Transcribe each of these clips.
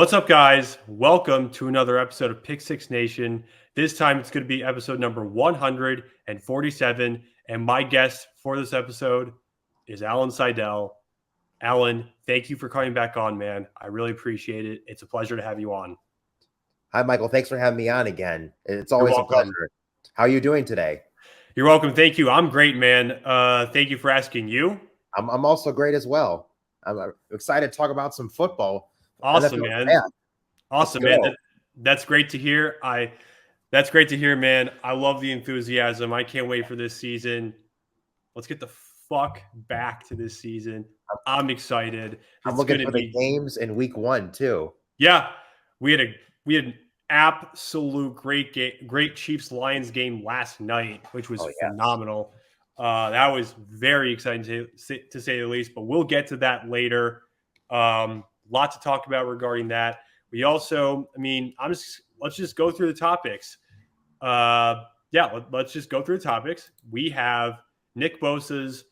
What's up, guys? Welcome to another episode of Pick Six Nation. This time it's going to be episode number 147. And my guest for this episode is Sydel. Alan, thank you for coming back on, man. I really appreciate it. It's a pleasure to have you on. Hi, Michael. Thanks for having me on again. It's You're always a welcome. pleasure. How are you doing today? You're welcome. Thank you. I'm great, man. Thank you for asking. You? I'm also great as well. I'm excited to talk about some football. Awesome, NFL man. draft. Awesome, man. That's great to hear. That's great to hear, man. I love the enthusiasm. I can't wait for this season. Let's get the fuck back to this season. I'm excited. I'm looking for the games in week 1 too. Yeah, we had an absolute great Chiefs-Lions game last night, which was phenomenal. That was very exciting to say the least. But we'll get to that later. Lot to talk about regarding that. We also, let's just go through the topics. Let's just go through the topics. We have Nick Bosa's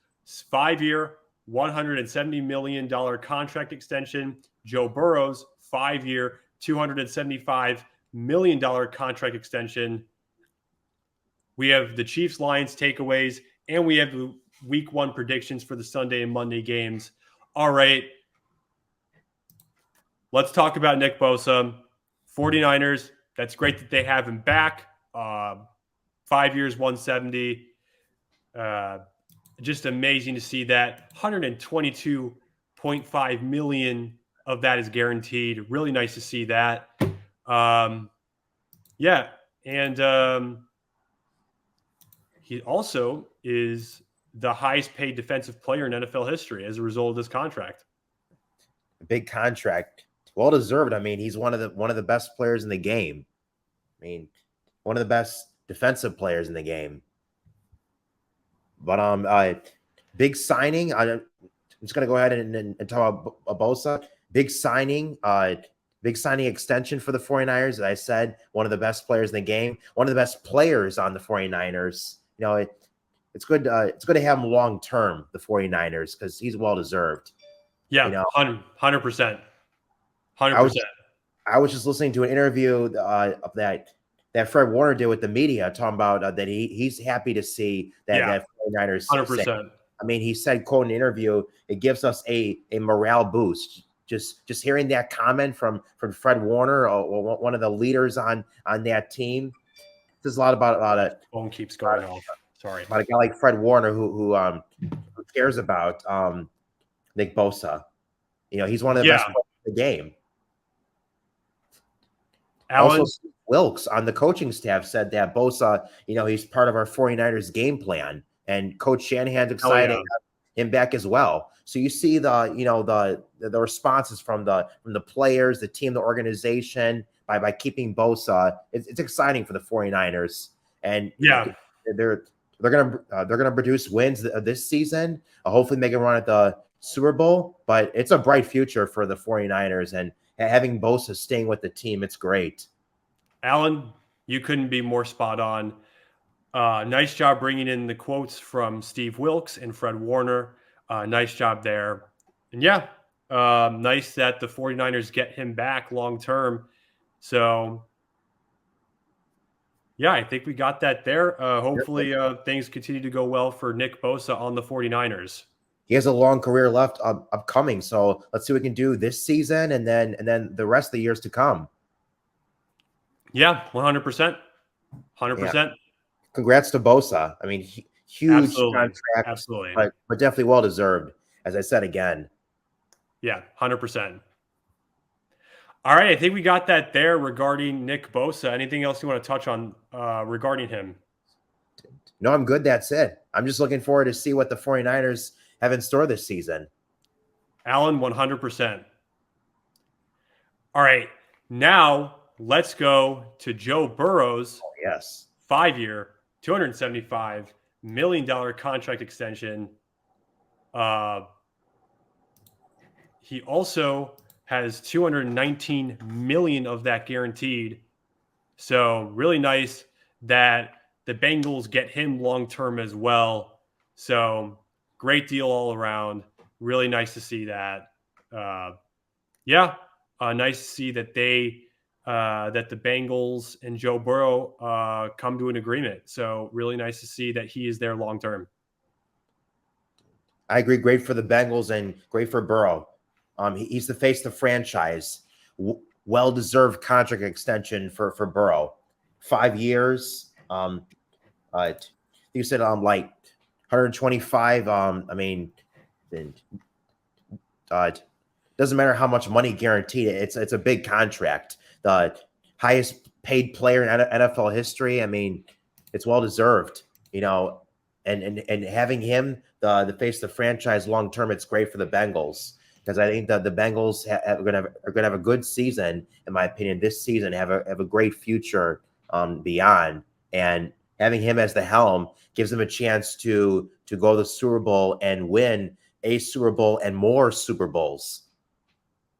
5-year, $170 million contract extension. Joe Burrow's 5-year, $275 million contract extension. We have the Chiefs-Lions takeaways, and we have the week 1 predictions for the Sunday and Monday games. All right. Let's talk about Nick Bosa. 49ers, that's great that they have him back. 5 years, 170. Just amazing to see that. $122.5 million of that is guaranteed. Really nice to see that. He also is the highest paid defensive player in NFL history as a result of this contract. A big contract. Well deserved. He's one of the best players in the game. One of the best defensive players in the game. But big signing. I'm just gonna go ahead and talk about Bosa. Big signing extension for the 49ers. As I said, one of the best players in the game. One of the best players on the 49ers. It's good to have him long term, the 49ers, because he's well deserved. Yeah, 100%. 100%. I was just listening to an interview that Fred Warner did with the media, talking about that he's happy to see that 49ers. 100%. He said, quote, in an interview, it gives us a morale boost. Just hearing that comment from Fred Warner, or one of the leaders on that team. There's a lot about it. Phone keeps going off. Sorry. About a guy like Fred Warner who cares about Nick Bosa. He's one of the best players in the game. Alan? Also, Wilkes on the coaching staff said that Bosa, he's part of our 49ers game plan, and Coach Shanahan's excited to have him back as well. So you see the responses from the players, the team, the organization by keeping Bosa. It's exciting for the 49ers, and they're gonna produce wins this season. Hopefully make a run at the Super Bowl, but it's a bright future for the 49ers, and having Bosa staying with the team, it's great. Alan, you couldn't be more spot on. Nice job bringing in the quotes from Steve Wilkes and Fred Warner. Nice job there. And nice that the 49ers get him back long term. So, I think we got that there. Hopefully things continue to go well for Nick Bosa on the 49ers. He has a long career left upcoming, so let's see what we can do this season and then the rest of the years to come. Yeah, 100%. 100%. Yeah. Congrats to Bosa. Huge contract, absolutely, but definitely well deserved. As I said again. Yeah, 100%. All right, I think we got that there regarding Nick Bosa. Anything else you want to touch on regarding him? No, I'm good. That's it. I'm just looking forward to see what the 49ers have in store this season. Alan, 100%. All right, now let's go to Joe Burrow's 5-year, $275 million contract extension. He also has $219 million of that guaranteed. So really nice that the Bengals get him long-term as well. So great deal all around. Really nice to see that. Nice to see that that the Bengals and Joe Burrow come to an agreement. So really nice to see that he is there long term. I agree. Great for the Bengals and great for Burrow. He's the face of the franchise. Well-deserved contract extension for Burrow. 5 years. You said like 125. I mean, doesn't matter how much money guaranteed. It's a big contract. The highest paid player in NFL history. I mean, it's well deserved. And having him the face of the franchise long term, it's great for the Bengals because I think that the Bengals are gonna have a good season, in my opinion, this season. Have a great future beyond, and having him as the helm gives them a chance to go to the Super Bowl and win a Super Bowl and more Super Bowls.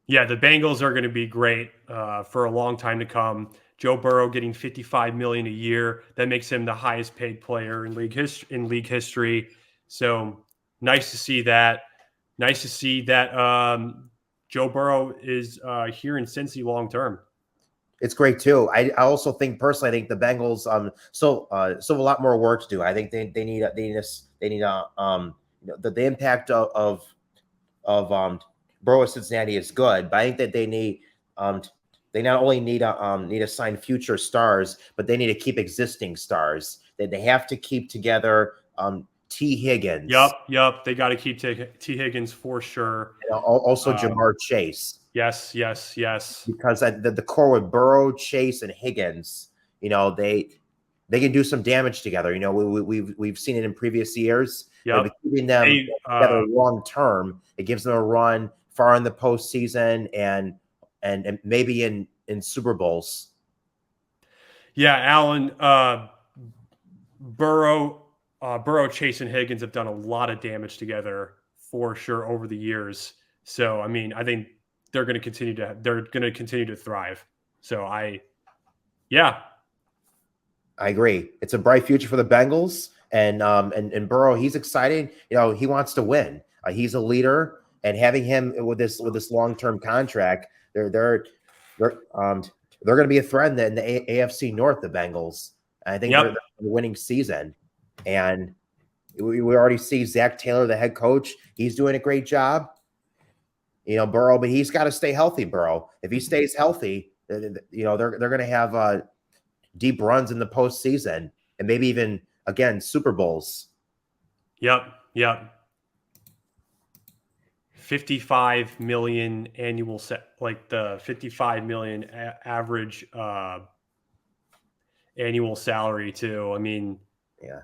Yeah, the Bengals are going to be great for a long time to come. Joe Burrow getting $55 million a year, that makes him the highest paid player in league history. So nice to see that. Nice to see that Joe Burrow is here in Cincy long term. It's great too. I also think personally, I think the Bengals still have a lot more work to do. I think they need the impact of Burrow at Cincinnati is good, but I think that they not only need to sign future stars, but they need to keep existing stars. That they have to keep together. T. Higgins. Yep. They got to keep T. Higgins for sure. And also Jamar Chase. Yes. Because the core with Burrow, Chase, and Higgins, they can do some damage together. We've seen it in previous years. Yep. Keeping them together long term, it gives them a run far in the postseason and maybe in Super Bowls. Yeah, Alan, Burrow, Chase, and Higgins have done a lot of damage together for sure over the years. So, I mean, I think they're going to continue to thrive. So, I agree. It's a bright future for the Bengals, and Burrow. He's excited. He wants to win. He's a leader, and having him with this long-term contract, they're going to be a threat in the AFC North. The Bengals. I think they're the winning season, and we already see Zach Taylor, the head coach. He's doing a great job. Burrow, but he's got to stay healthy. Burrow, if he stays healthy, they're going to have deep runs in the postseason and maybe even again Super Bowls. Yep. 55 million annual like the 55 million average annual salary too. I mean, yeah,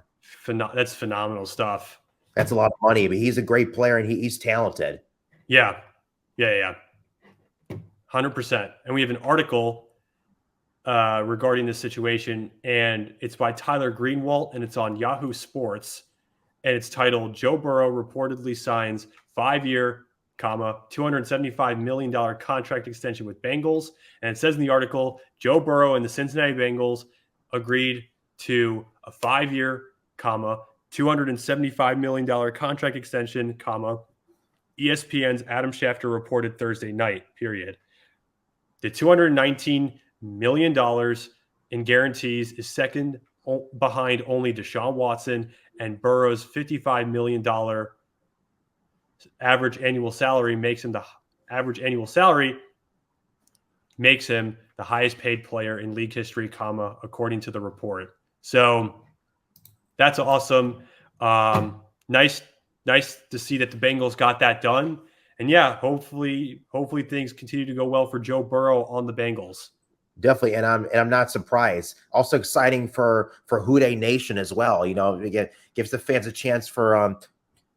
that's phenomenal stuff. That's a lot of money, but he's a great player and he's talented. Yeah. 100%. And we have an article regarding this situation, and it's by Tyler Greenwalt, and it's on Yahoo Sports, and it's titled "Joe Burrow reportedly signs 5-year, $275 million contract extension with Bengals." And it says in the article, Joe Burrow and the Cincinnati Bengals agreed to a 5-year, $275 million contract extension, ESPN's Adam Schefter reported Thursday night, period. The $219 million in guarantees is second behind only Deshaun Watson, and Burrow's $55 million average annual salary makes him the highest paid player in league history, according to the report. So that's awesome. Nice to see that the Bengals got that done. And yeah, hopefully things continue to go well for Joe Burrow on the Bengals. Definitely, and I'm not surprised. Also exciting for Houday Nation as well. It gives the fans a chance for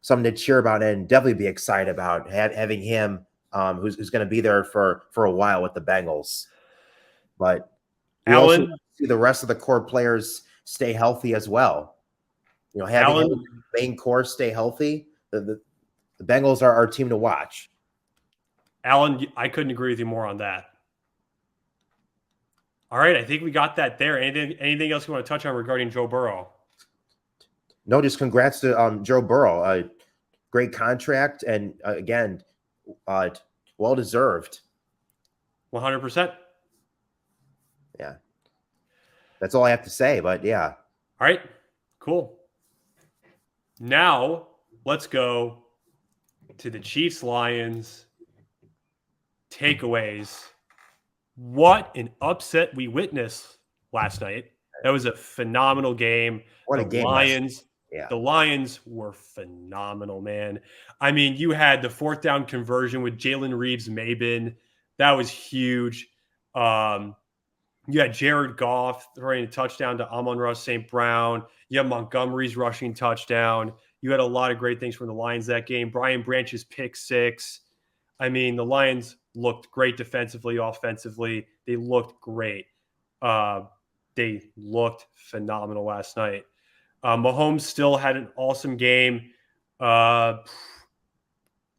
something to cheer about and definitely be excited about having him who's going to be there for a while with the Bengals. But we also see the rest of the core players stay healthy as well. Having the main core stay healthy, the Bengals are our team to watch. Alan, I couldn't agree with you more on that. All right, I think we got that there. Anything else you want to touch on regarding Joe Burrow? No, just congrats to Joe Burrow. Great contract, and again, well deserved. 100%. Yeah. That's all I have to say, but yeah. All right, cool. Now let's go to the Chiefs-Lions takeaways. What an upset we witnessed last night. That was a phenomenal game. What a game last night. Yeah. The Lions were phenomenal, man. I mean, you had the 4th down conversion with Jalen Reeves-Maybin. That was huge. You had Jared Goff throwing a touchdown to Amon-Ra St. Brown. You had Montgomery's rushing touchdown. You had a lot of great things from the Lions that game. Brian Branch's pick 6. I mean, the Lions looked great defensively, offensively. They looked great. They looked phenomenal last night. Mahomes still had an awesome game.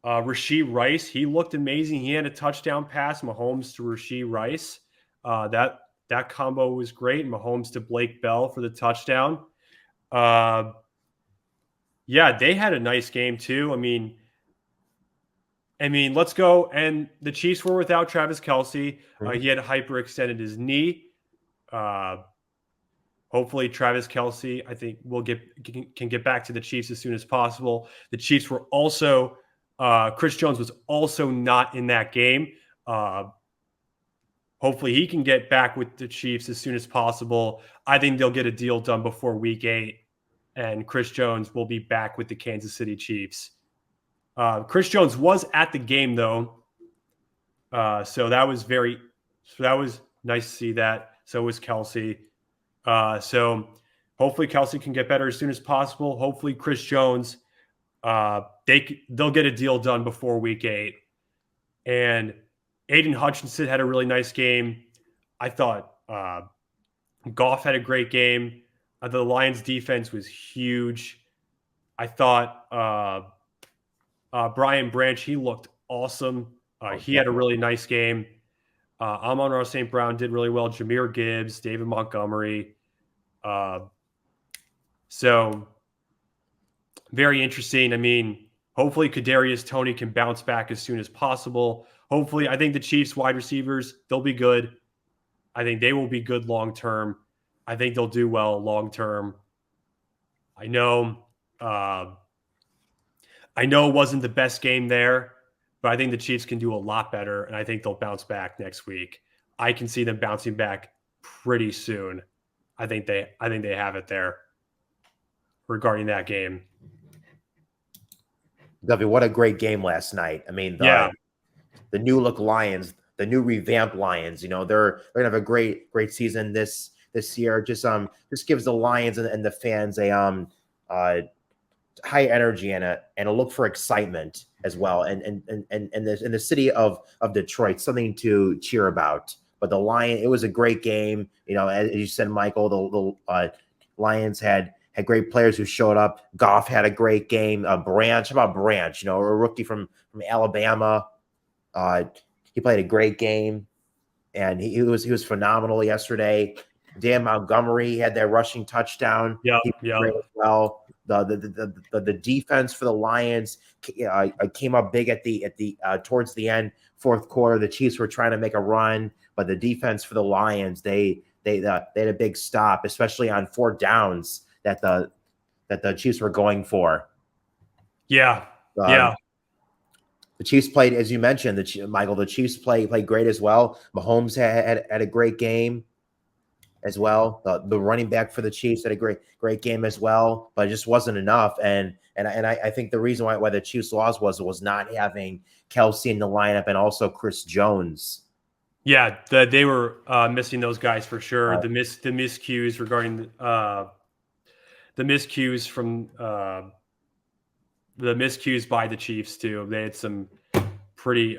Rashee Rice, he looked amazing. He had a touchdown pass, Mahomes to Rashee Rice. That combo was great. Mahomes to Blake Bell for the touchdown. Yeah, they had a nice game too. I mean, let's go. And the Chiefs were without Traviskelce. He had hyperextended his knee. Hopefully, Traviskelce, I think, can get back to the Chiefs as soon as possible. The Chiefs were also Chris Jones was also not in that game. Hopefully, he can get back with the Chiefs as soon as possible. I think they'll get a deal done before Week 8, and Chris Jones will be back with the Kansas City Chiefs. Chris Jones was at the game though, so that was nice to see that. So was Kelce. So hopefully Kelce can get better as soon as possible. Hopefully Chris Jones, they'll get a deal done before Week 8. And Aiden Hutchinson had a really nice game. I thought Goff had a great game. The Lions defense was huge. I thought Brian Branch, he looked awesome. He had a really nice game. Amon-Ra St. Brown did really well. Jahmyr Gibbs, David Montgomery. So very interesting. I mean, hopefully Kadarius Toney can bounce back as soon as possible. Hopefully, I think the Chiefs wide receivers, they'll be good. I think they will be good long term. I think they'll do well long term. I know it wasn't the best game there, but I think the Chiefs can do a lot better, and I think they'll bounce back next week. I can see them bouncing back pretty soon. I think they have it there regarding that game. W, what a great game last night. I mean, the new look Lions, the new revamped Lions, they're gonna have a great season this year. Just gives the Lions and the fans a high energy and a look for excitement as well. And in the city of Detroit, something to cheer about. But the Lions, it was a great game. As you said, Michael, the Lions had great players who showed up. Goff had a great game. Branch, how about Branch? A rookie from Alabama. He played a great game, and he was phenomenal yesterday. Dan Montgomery had that rushing touchdown. Yeah. Great as well. The defense for the Lions came up big at the towards the end, fourth quarter. The Chiefs were trying to make a run, but the defense for the Lions, they had a big stop, especially on 4th downs that the Chiefs were going for. Yeah. The Chiefs played, as you mentioned, Michael. The Chiefs played great as well. Mahomes had a great game as well. The running back for the Chiefs had a great game as well, but it just wasn't enough. And I think the reason why the Chiefs lost was not having Kelce in the lineup and also Chris Jones. Yeah, they were missing those guys for sure. The miscues regarding the miscues from the miscues by the Chiefs too. They had some pretty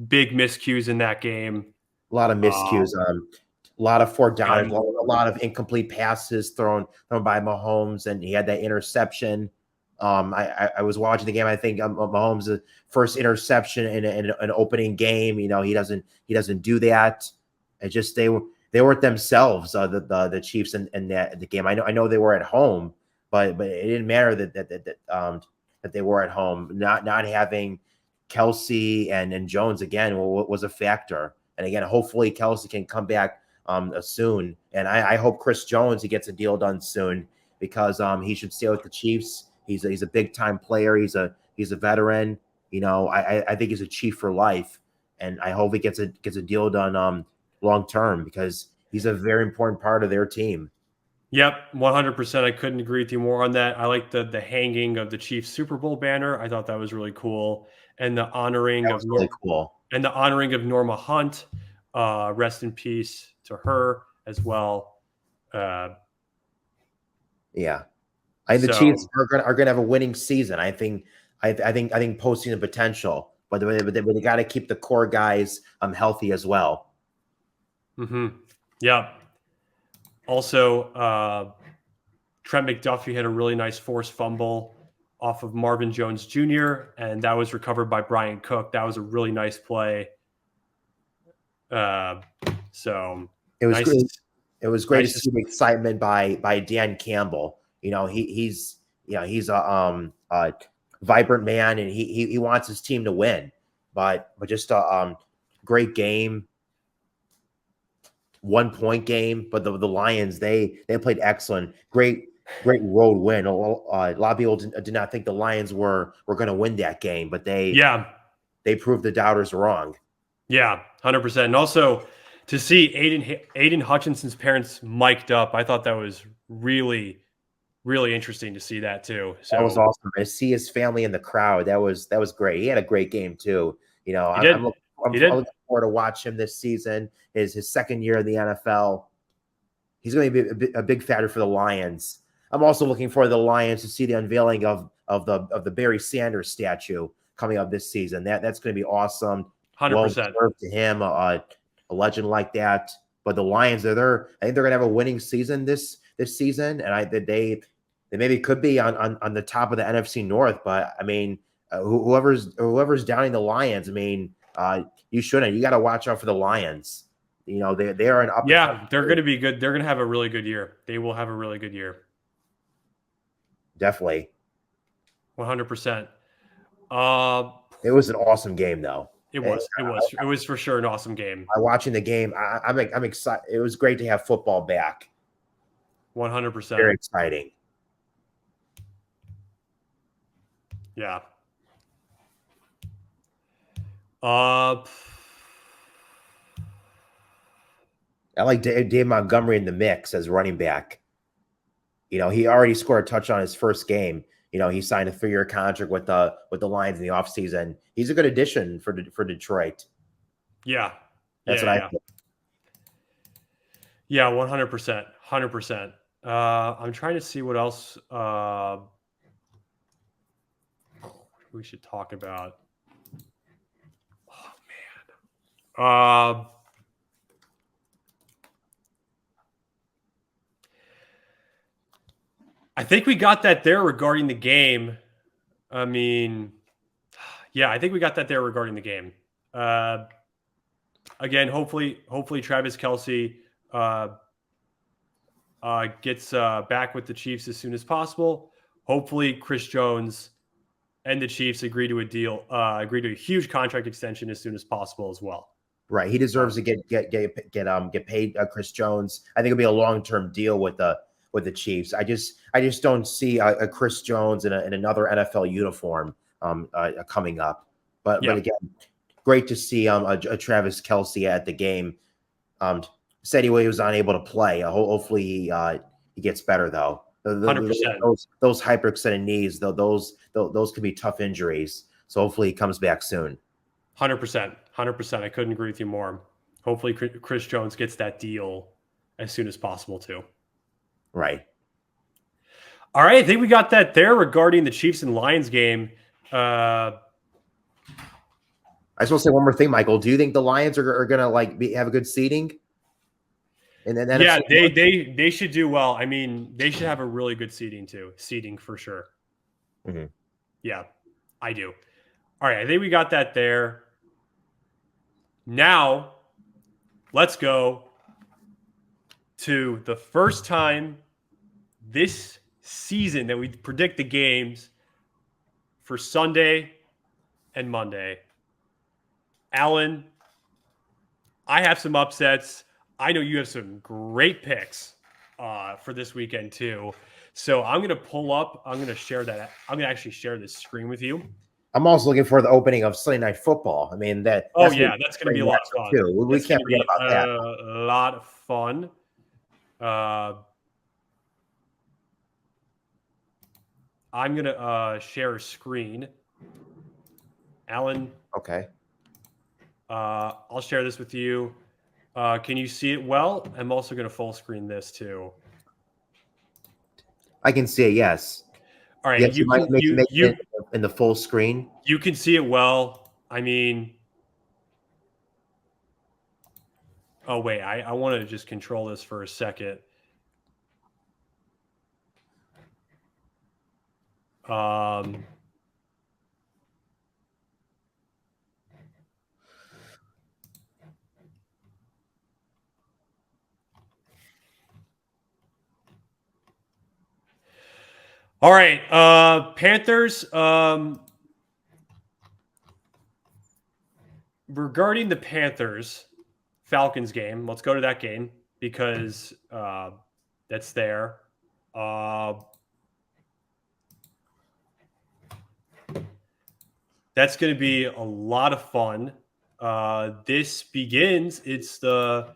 big miscues in that game. A lot of miscues. A lot of 4th downs, a lot of incomplete passes thrown by Mahomes, and he had that interception. I was watching the game. I think Mahomes' first interception in an opening game. He doesn't do that. It just they weren't themselves. The Chiefs in the game. I know they were at home, but it didn't matter that they were at home. Not having Kelsey and Jones again was a factor. And again, hopefully Kelsey can come back soon. And I hope Chris Jones, he gets a deal done soon, because he should stay with the Chiefs. He's a big time player. He's a veteran. You know, I think he's a Chief for life, and I hope he gets a deal done long term, because he's a very important part of their team. Yep, 100%. I couldn't agree with you more on that. I like the hanging of the Chiefs Super Bowl banner. I thought that was really cool, and the honoring That was really cool. And the honoring of Norma Hunt. Rest in peace to her as well. Yeah, I think the Chiefs are gonna have a winning season. I think posting the potential, but they got to keep the core guys healthy as well. Mm-hmm. Yeah. Also, Trent McDuffie had a really nice forced fumble off of Marvin Jones Jr., and that was recovered by Brian Cook. That was a really nice play. So it was great. It was great to see the excitement by Dan Campbell. You know, he's a vibrant man, and he wants his team to win. But just a great game, 1-point game. But the Lions, they played excellent. Great road win. A lot of people did not think the Lions were going to win that game, but they proved the doubters wrong. Yeah, 100%. And also to see Aiden Hutchinson's parents mic'd up, I thought that was really, really interesting to see that too. So that was awesome. To see his family in the crowd, that was great. He had a great game too. You know, I'm looking forward to watch him this season. His second year in the NFL. He's going to be a big factor for the Lions. I'm also looking for the Lions to see the unveiling of the Barry Sanders statue coming up this season. That's going to be awesome. 100%. Well deserved to him, a legend like that. But the Lions, I think they're going to have a winning season this season, and they maybe could be on the top of the NFC North. But I mean, whoever's downing the Lions, I mean, you shouldn't. You got to watch out for the Lions. You know, they are an up. Yeah, they're going to be good. They're going to have a really good year. They will have a really good year. Definitely. 100%. It was an awesome game, though. It was for sure an awesome game. Watching the game, I'm excited. It was great to have football back. 100%. Very exciting. Yeah. I like Dave Montgomery in the mix as running back. You know, he already scored a touchdown his first game. You know, he signed a 3-year contract with the Lions in the offseason. He's a good addition for Detroit. Yeah. That's what I think. Yeah, 100%. 100%. I'm trying to see what else we should talk about. Oh, man. I think we got that there regarding the game. I mean, yeah, I think we got that there regarding the game. Again, hopefully traviskelce gets back with the Chiefs as soon as possible. Hopefully Chris Jones and the Chiefs agree to a huge contract extension as soon as possible as well. Right, he deserves to get paid. Chris Jones. I think it'll be a long-term deal with the Chiefs. I just don't see a Chris Jones in another NFL uniform coming up. But again, great to see a traviskelce at the game. Said he was unable to play. Hopefully he gets better though. 100%. Those hyperextended knees, those can be tough injuries. So hopefully he comes back soon. 100%. 100%. I couldn't agree with you more. Hopefully Chris Jones gets that deal as soon as possible too. Right. All right. I think we got that there regarding the Chiefs and Lions game. I just want to say one more thing, Michael. Do you think the Lions are going to have a good seeding? And then they should do well. I mean, they should have a really good seeding for sure. Mm-hmm. Yeah, I do. All right. I think we got that there. Now, let's go to the first time this season that we predict the games for Sunday, and Monday. Alan, I have some upsets. I know you have some great picks for this weekend too. So I'm going to pull up. I'm going to share that. I'm going to actually share this screen with you. I'm also looking for the opening of Sunday Night Football. I mean, that's that's going to be a lot of fun too. We can't forget about that. A lot of fun. I'm going to share a screen. Alan. Okay. I'll share this with you. Can you see it well? I'm also going to full screen this too. I can see it, yes. All right. Yes, you might make it in the full screen. You can see it well. I mean, oh, wait. I want to just control this for a second. All right. Panthers. Regarding the Panthers Falcons game, let's go to that game because that's there. That's going to be a lot of fun. This begins. It's the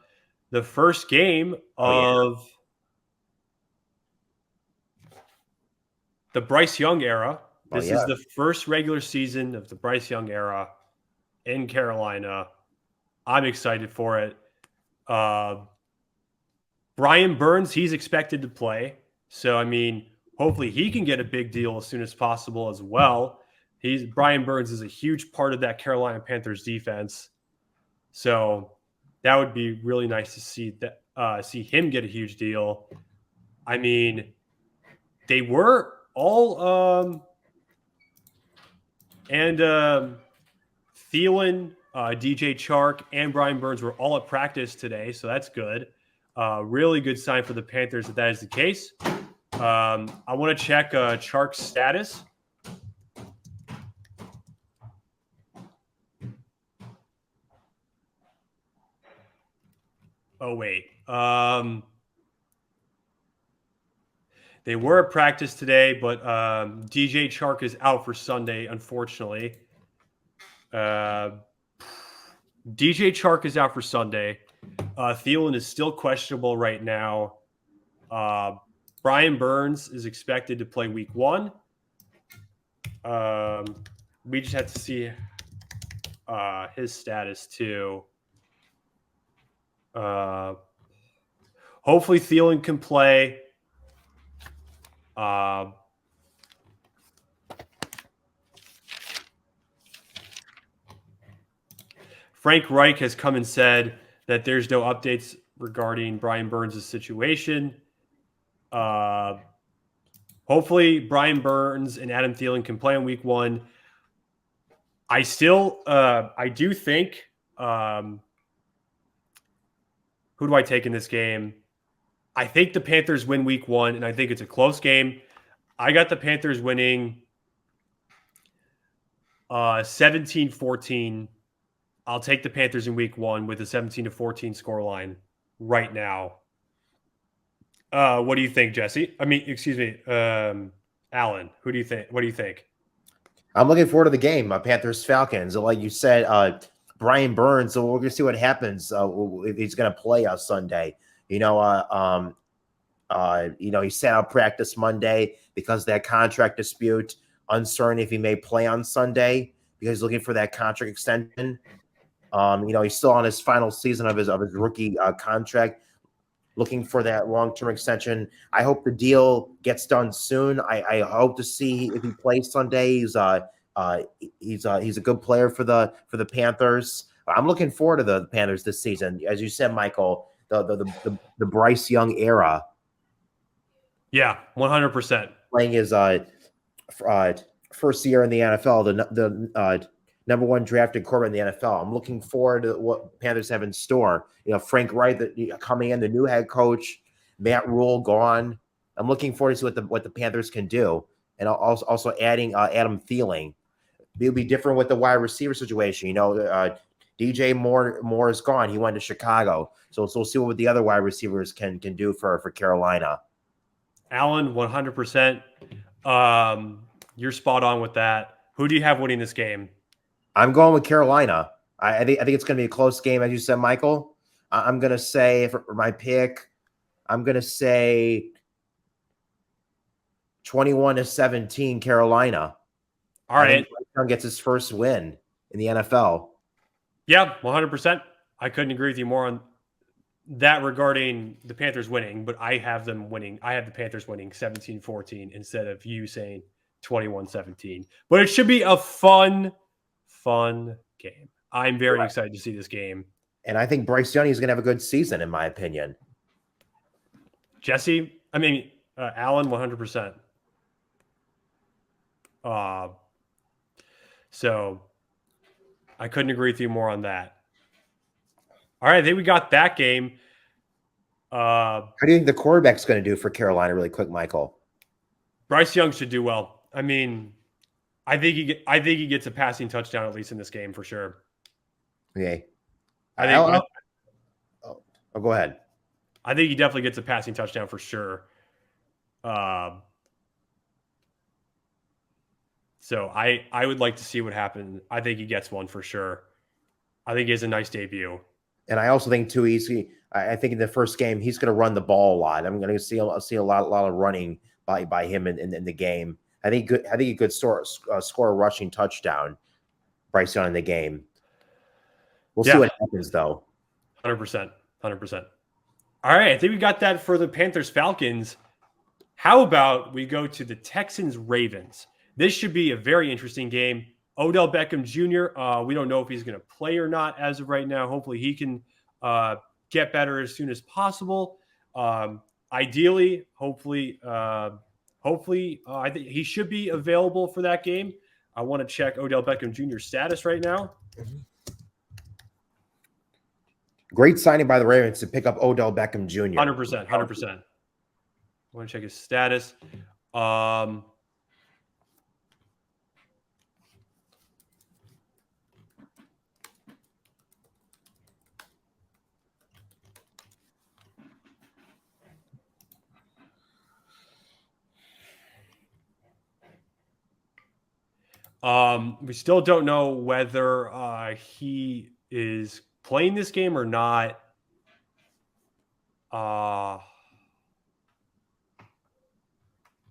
first game of the Bryce Young era. This is the first regular season of the Bryce Young era in Carolina. I'm excited for it. Brian Burns, he's expected to play. So, I mean, hopefully he can get a big deal as soon as possible as well. Brian Burns is a huge part of that Carolina Panthers defense. So that would be really nice to see him get a huge deal. I mean, they were all Thielen, DJ Chark, and Brian Burns were all at practice today, so that's good. Really good sign for the Panthers that is the case. I want to check Chark's status. Oh, wait. They were at practice today, but DJ Chark is out for Sunday, unfortunately. DJ Chark is out for Sunday. Thielen is still questionable right now. Brian Burns is expected to play week 1. We just have to see his status too. Hopefully Thielen can play. Frank Reich has come and said that there's no updates regarding Brian Burns' situation. Hopefully Brian Burns and Adam Thielen can play in week 1. I do think, who do I take in this game? I think the Panthers win week 1, and I think it's a close game. I got the Panthers winning 17-14. I'll take the Panthers in week 1 with a 17-14 scoreline right now. What do you think, Jesse? Alan, who do you think? What do you think? I'm looking forward to the game, Panthers Falcons. Like you said, Brian Burns. So we're gonna see what happens if he's gonna play on Sunday. He sat out practice Monday because of that contract dispute. Uncertain if he may play on Sunday because he's looking for that contract extension. He's still on his final season of his rookie contract, looking for that long-term extension. I hope the deal gets done soon. I hope to see if he plays Sunday. He's a good player for the Panthers. I'm looking forward to the Panthers this season. As you said, Michael, the Bryce Young era. Yeah, 100%. Playing his first year in the NFL, the number 1 drafted quarterback in the NFL. I'm looking forward to what Panthers have in store. Frank Reich coming in, the new head coach, Matt Rule gone. I'm looking forward to see what the Panthers can do, and also adding Adam Thielen. it'll be different with the wide receiver situation. DJ Moore is gone. He went to Chicago. So we'll see what the other wide receivers can do for Carolina. Allen, 100%. You're spot on with that. Who do you have winning this game? I'm going with Carolina. I think it's going to be a close game, as you said, Michael. I'm going to say for my pick, I'm going to say 21-17 Carolina. All right. Brown gets his first win in the NFL. Yeah, 100%. I couldn't agree with you more on that regarding the Panthers winning, but I have them winning. I have the Panthers winning 17-14 instead of you saying 21-17. But it should be a fun game. I'm very excited to see this game. And I think Bryce Young is going to have a good season, in my opinion. Allen, 100%. So I couldn't agree with you more on that. All right, I think we got that game. How do you think the quarterback's going to do for Carolina really quick, Michael? Bryce Young should do well. I think he gets a passing touchdown at least in this game for sure. Okay. Go ahead. I think he definitely gets a passing touchdown for sure. So I would like to see what happens. I think he gets one for sure. I think he has a nice debut. And I also think too, I think in the first game he's going to run the ball a lot. I'm going to see a lot of running by him in the game. I think he could score a rushing touchdown. Bryce Young in the game. We'll see what happens though. 100%. All right, I think we got that for the Panthers-Falcons. How about we go to the Texans-Ravens? This should be a very interesting game. Odell Beckham Jr., we don't know if he's going to play or not as of right now. Hopefully he can get better as soon as possible. Ideally, hopefully, I think he should be available for that game. I want to check Odell Beckham Jr.'s status right now. Great signing by the Ravens to pick up Odell Beckham Jr. 100%. I want to check his status. We still don't know whether he is playing this game or not.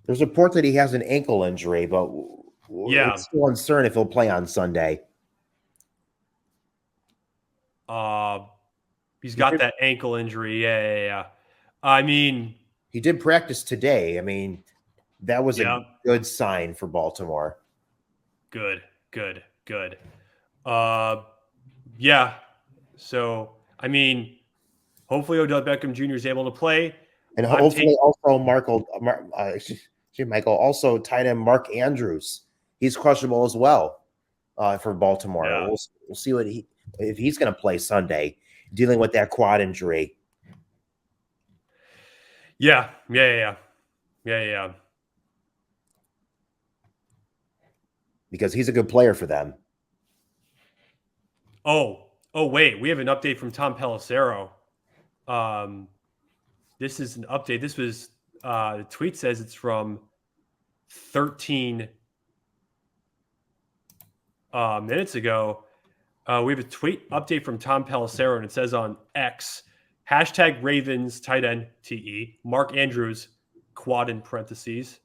There's a report that he has an ankle injury, but it's still uncertain if he'll play on Sunday. He's got that ankle injury. Yeah. I mean, he did practice today. I mean, that was a good sign for Baltimore. Good. Yeah. So, I mean, hopefully Odell Beckham Jr. is able to play. And hopefully also Michael, also tight end Mark Andrews. He's questionable as well for Baltimore. Yeah. We'll see if he's going to play Sunday, dealing with that quad injury. Yeah. Because he's a good player for them. Oh, wait. We have an update from Tom Pelissero. This is an update. This was the tweet says it's from 13 minutes ago. We have a tweet update from Tom Pelissero, and it says on X, #Ravens tight end TE, Mark Andrews, quad in parentheses.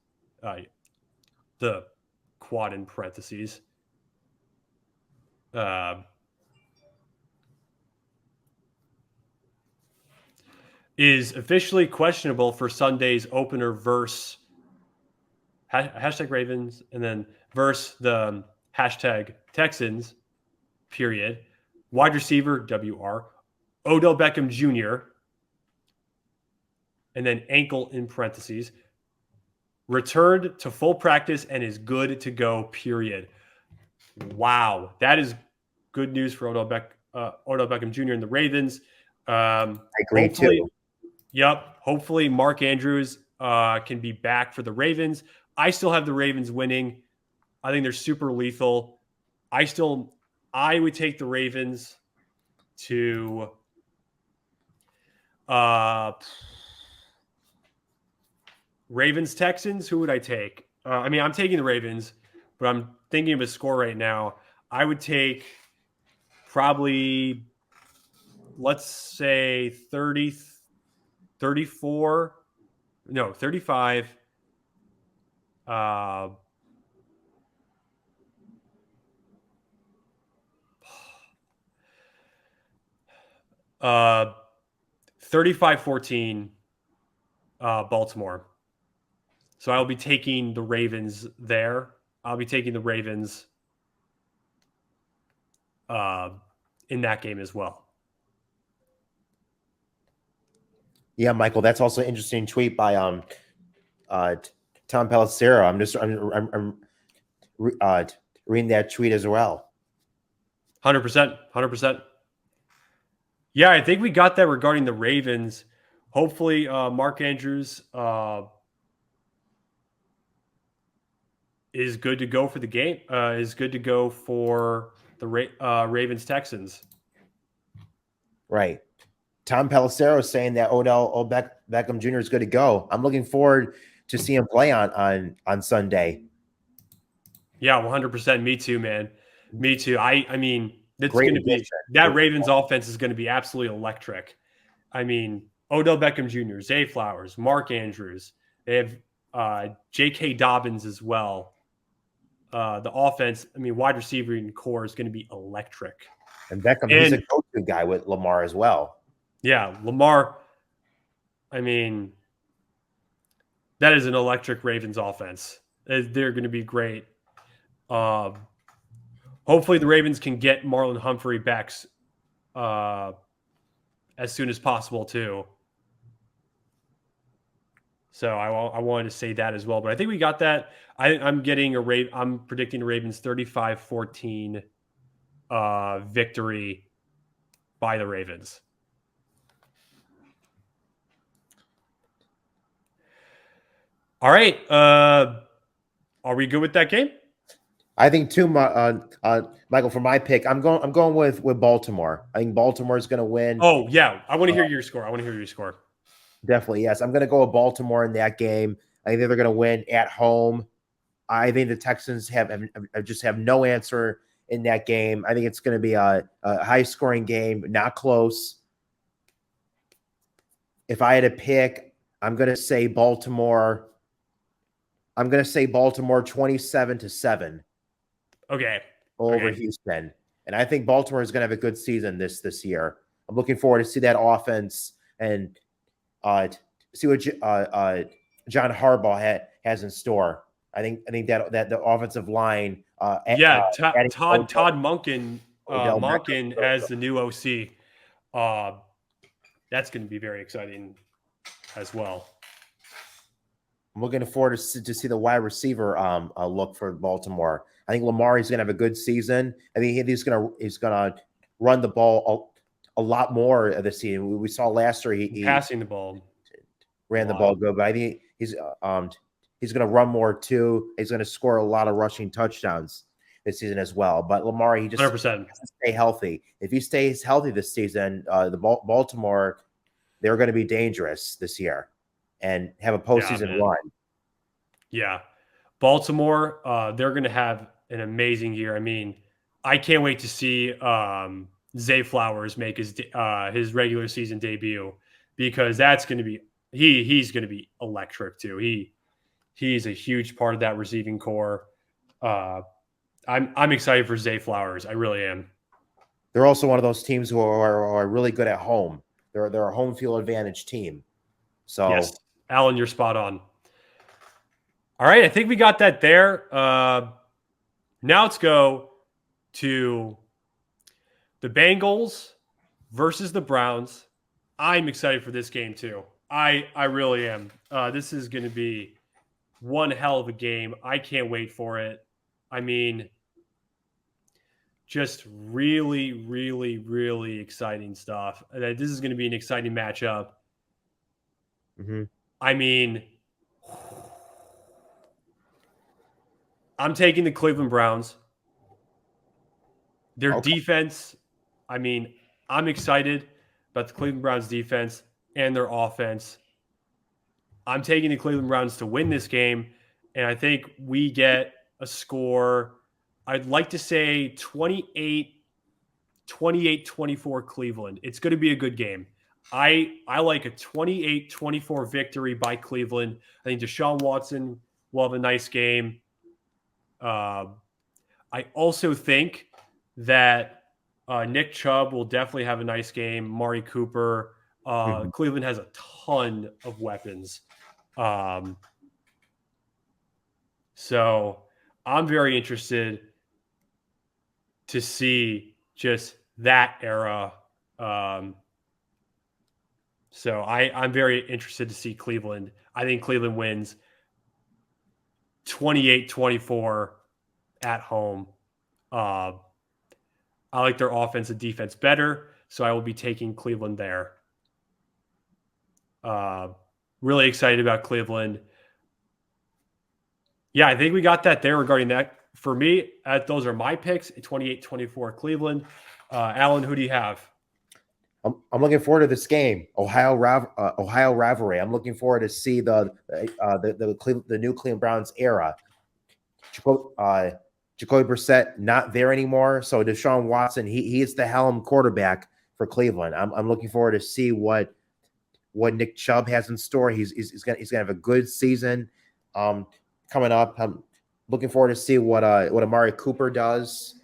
The quad in parentheses. Is officially questionable for Sunday's opener versus #Ravens and then versus the #Texans, period. Wide receiver, WR. Odell Beckham Jr. And then ankle in parentheses. Returned to full practice and is good to go, period. Wow. That is good news for Odell Beckham Jr. and the Ravens. I agree too. Yep. Hopefully Mark Andrews can be back for the Ravens. I still have the Ravens winning. I think they're super lethal. I would take the Ravens to Ravens Texans. Who would I take? I mean, I'm taking the Ravens, but I'm thinking of a score right now. I would take probably, let's say 30, 34, no, 35. 35-14 Baltimore. So I'll be taking the Ravens there. I'll be taking the Ravens in that game as well. Yeah, Michael, that's also an interesting tweet by Tom Pelissero. I'm reading that tweet as well. 100%. Yeah, I think we got that regarding the Ravens. Hopefully, Mark Andrews is good to go for the game. Is good to go for the Ravens Texans. Right. Tom Pelissero is saying that Odell Beckham Jr. is good to go. I'm looking forward to see him play on Sunday. Yeah, 100%. Me too, man. Me too. I mean, that's Great going to be addition. that Ravens offense is going to be absolutely electric. I mean, Odell Beckham Jr., Zay Flowers, Mark Andrews. They have J.K. Dobbins as well. The offense, I mean, wide receiver and core is going to be electric. And Beckham, he's a go-to guy with Lamar as well. Yeah, Lamar. I mean, that is an electric Ravens offense. They're going to be great. Hopefully, the Ravens can get Marlon Humphrey back as soon as possible too. So I wanted to say that as well, but I think we got that. I'm predicting a Ravens 35-14 victory by the Ravens. All right. Are we good with that game? I think too, Michael. For my pick, I'm going with Baltimore. I think Baltimore is going to win. Oh yeah, I want to hear your score. Definitely, yes. I'm going to go with Baltimore in that game. I think they're going to win at home. I think the Texans just have no answer in that game. I think it's going to be a high-scoring game, not close. If I had to pick, I'm going to say Baltimore. I'm going to say Baltimore 27-7. Okay. Over Houston. And I think Baltimore is going to have a good season this year. I'm looking forward to see that offense and see what John Harbaugh has in store. I think that the offensive line. Todd Monken as the new OC. That's going to be very exciting as well. I'm looking forward to see the wide receiver look for Baltimore. I think Lamar is going to have a good season. I think he's going to run the ball a lot more this season. We saw last year he passing the ball, ran the ball good, but I think he's going to run more too. He's going to score a lot of rushing touchdowns this season as well. But Lamar, he just 100%. has to stay healthy. If he stays healthy this season, the Baltimore, they're going to be dangerous this year and have a postseason run. Yeah. Baltimore, they're going to have an amazing year. I mean, I can't wait to see Zay Flowers make his regular season debut, because that's going to be he's going to be electric too. He's a huge part of that receiving core. I'm excited for Zay Flowers. I really am. They're also one of those teams who are really good at home. They're a home field advantage team. So yes, Alan, you're spot on. All right, I think we got that there. Now let's go to the Bengals versus the Browns. I'm excited for this game too. I really am. This is going to be one hell of a game. I can't wait for it. I mean, just really, really, really exciting stuff. This is going to be an exciting matchup. Mm-hmm. I mean, I'm taking the Cleveland Browns. Their Okay. defense, I mean, I'm excited about the Cleveland Browns defense and their offense. I'm taking the Cleveland Browns to win this game, and I think we get a score. I'd like to say 28-24 Cleveland. It's going to be a good game. I like a 28-24 victory by Cleveland. I think Deshaun Watson will have a nice game. I also think that Nick Chubb will definitely have a nice game. Mari Cooper. Mhm. Cleveland has a ton of weapons. So I'm very interested to see just that era. So I'm very interested to see Cleveland. I think Cleveland wins 28-24 at home. Uh, I like their offense and defense better, so I will be taking Cleveland there. Uh, really excited about Cleveland. Yeah, I think we got that there regarding that. For me, those are my picks, 28-24 Cleveland. Alan, who do you have? I'm looking forward to this game, Ohio rivalry. I'm looking forward to see the new Cleveland Browns era. Jacoby Brissett not there anymore, so Deshaun Watson he is the helm quarterback for Cleveland. I'm looking forward to see what Nick Chubb has in store. He's gonna have a good season coming up. I'm looking forward to see what Amari Cooper does.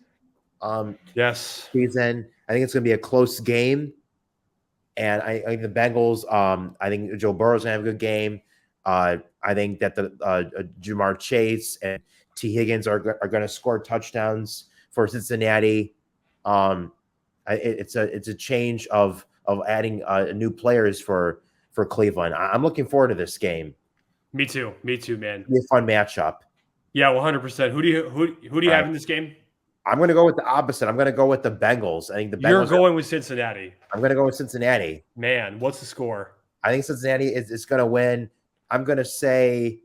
Yes. Season. I think it's gonna be a close game. And I think the Bengals, I think Joe Burrow's going to have a good game. I think that the Jamar Chase and T. Higgins are going to score touchdowns for Cincinnati. It's a change of adding new players for Cleveland. I'm looking forward to this game. Me too. Me too, man. It'll be a fun matchup. Yeah, 100%. Who do you All have right. in this game? I'm going to go with the opposite. I'm going to go with the Bengals. I think the You're Bengals. going with Cincinnati. I'm going to go with Cincinnati. Man, what's the score? I think Cincinnati is going to win. I'm going to say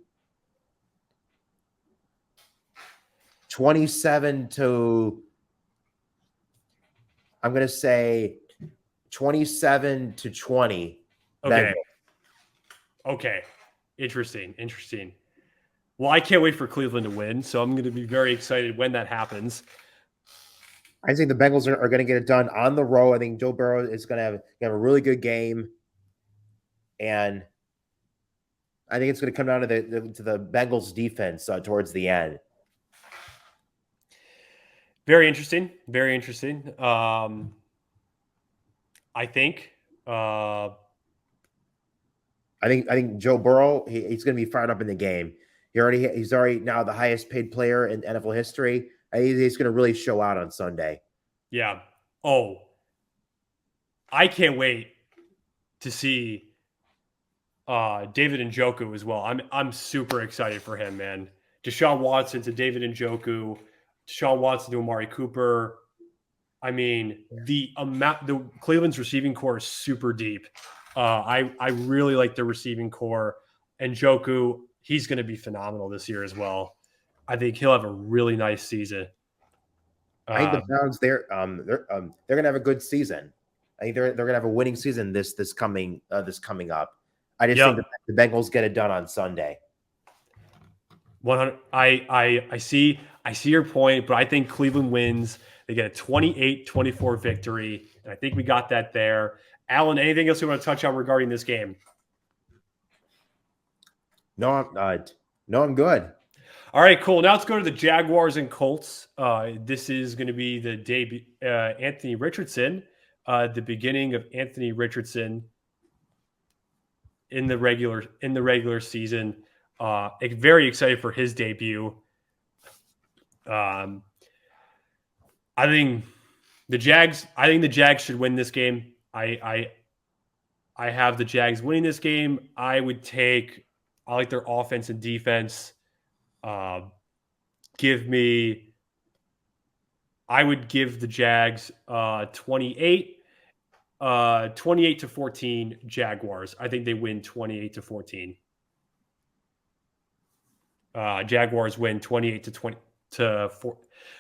27 to. I'm going to say 27 to 20. Okay. Bengals. Okay. Interesting. Well, I can't wait for Cleveland to win, so I'm going to be very excited when that happens. I think the Bengals are going to get it done on the road. I think Joe Burrow is going to have a really good game, and I think it's going to come down to the Bengals defense towards the end. Very interesting. I think. I think Joe Burrow he's going to be fired up in the game. He's already now the highest paid player in NFL history. He's going to really show out on Sunday. Yeah. Oh, I can't wait to see David Njoku as well. I'm super excited for him, man. Deshaun Watson to David Njoku, Deshaun Watson to Amari Cooper. I mean, the Cleveland's receiving core is super deep. I really like the receiving core. Njoku, he's going to be phenomenal this year as well. I think he'll have a really nice season. I think the Browns they're going to have a good season. I think they're going to have a winning season this coming up. I just think the Bengals get it done on Sunday. 100. I see your point, but I think Cleveland wins. They get a 28-24 victory, and I think we got that there. Alan, anything else you want to touch on regarding this game? No, I'm good. All right, cool. Now let's go to the Jaguars and Colts. This is going to be the debut. Anthony Richardson, the beginning of Anthony Richardson in the regular season. Very excited for his debut. I think the Jags should win this game. I have the Jags winning this game. I like their offense and defense. I would give the Jags 28 to 14 Jaguars. I think they win 28 to 14. Jaguars win 28 to 20 to 4.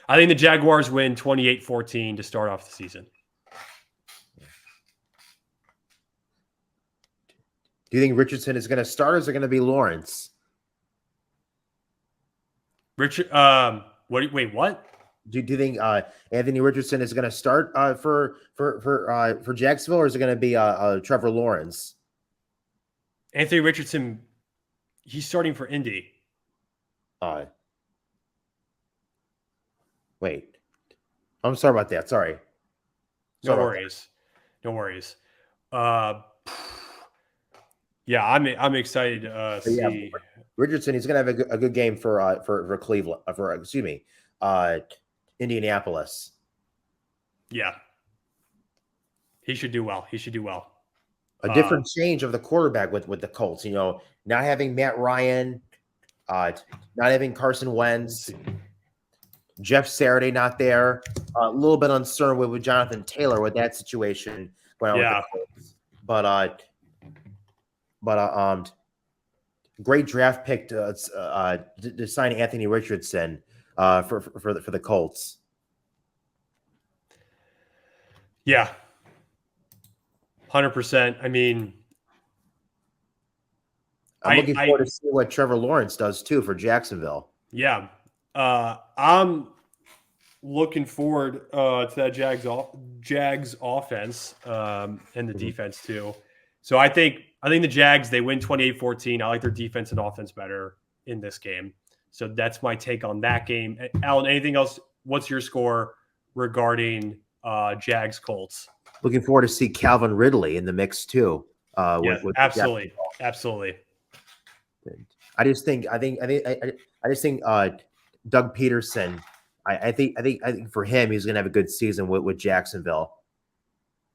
I think the Jaguars win 28-14 to start off the season. Do you think Richardson is going to start, or is it going to be Lawrence? Richard, wait, what? Do you think Anthony Richardson is going to start for Jacksonville, or is it going to be Trevor Lawrence? Anthony Richardson, he's starting for Indy. Wait, I'm sorry about that. Sorry. No worries. Yeah, I'm excited to see Richardson. He's going to have a good game for Cleveland. Indianapolis. Yeah, he should do well. A different change of the quarterback with the Colts. Not having Matt Ryan, not having Carson Wentz, Jeff Saturday not there. A little bit uncertain with Jonathan Taylor with that situation going on with the Colts. But great draft pick to sign Anthony Richardson for the Colts. Yeah, 100%. I mean, I'm looking forward to see what Trevor Lawrence does too for Jacksonville. Yeah, I'm looking forward to that Jags offense and the defense too. So I think the Jags, they win 28-14. I like their defense and offense better in this game. So that's my take on that game. Alan, anything else? What's your score regarding Jags Colts? Looking forward to see Calvin Ridley in the mix too. Absolutely. I just think Doug Peterson. I think for him, he's going to have a good season with Jacksonville.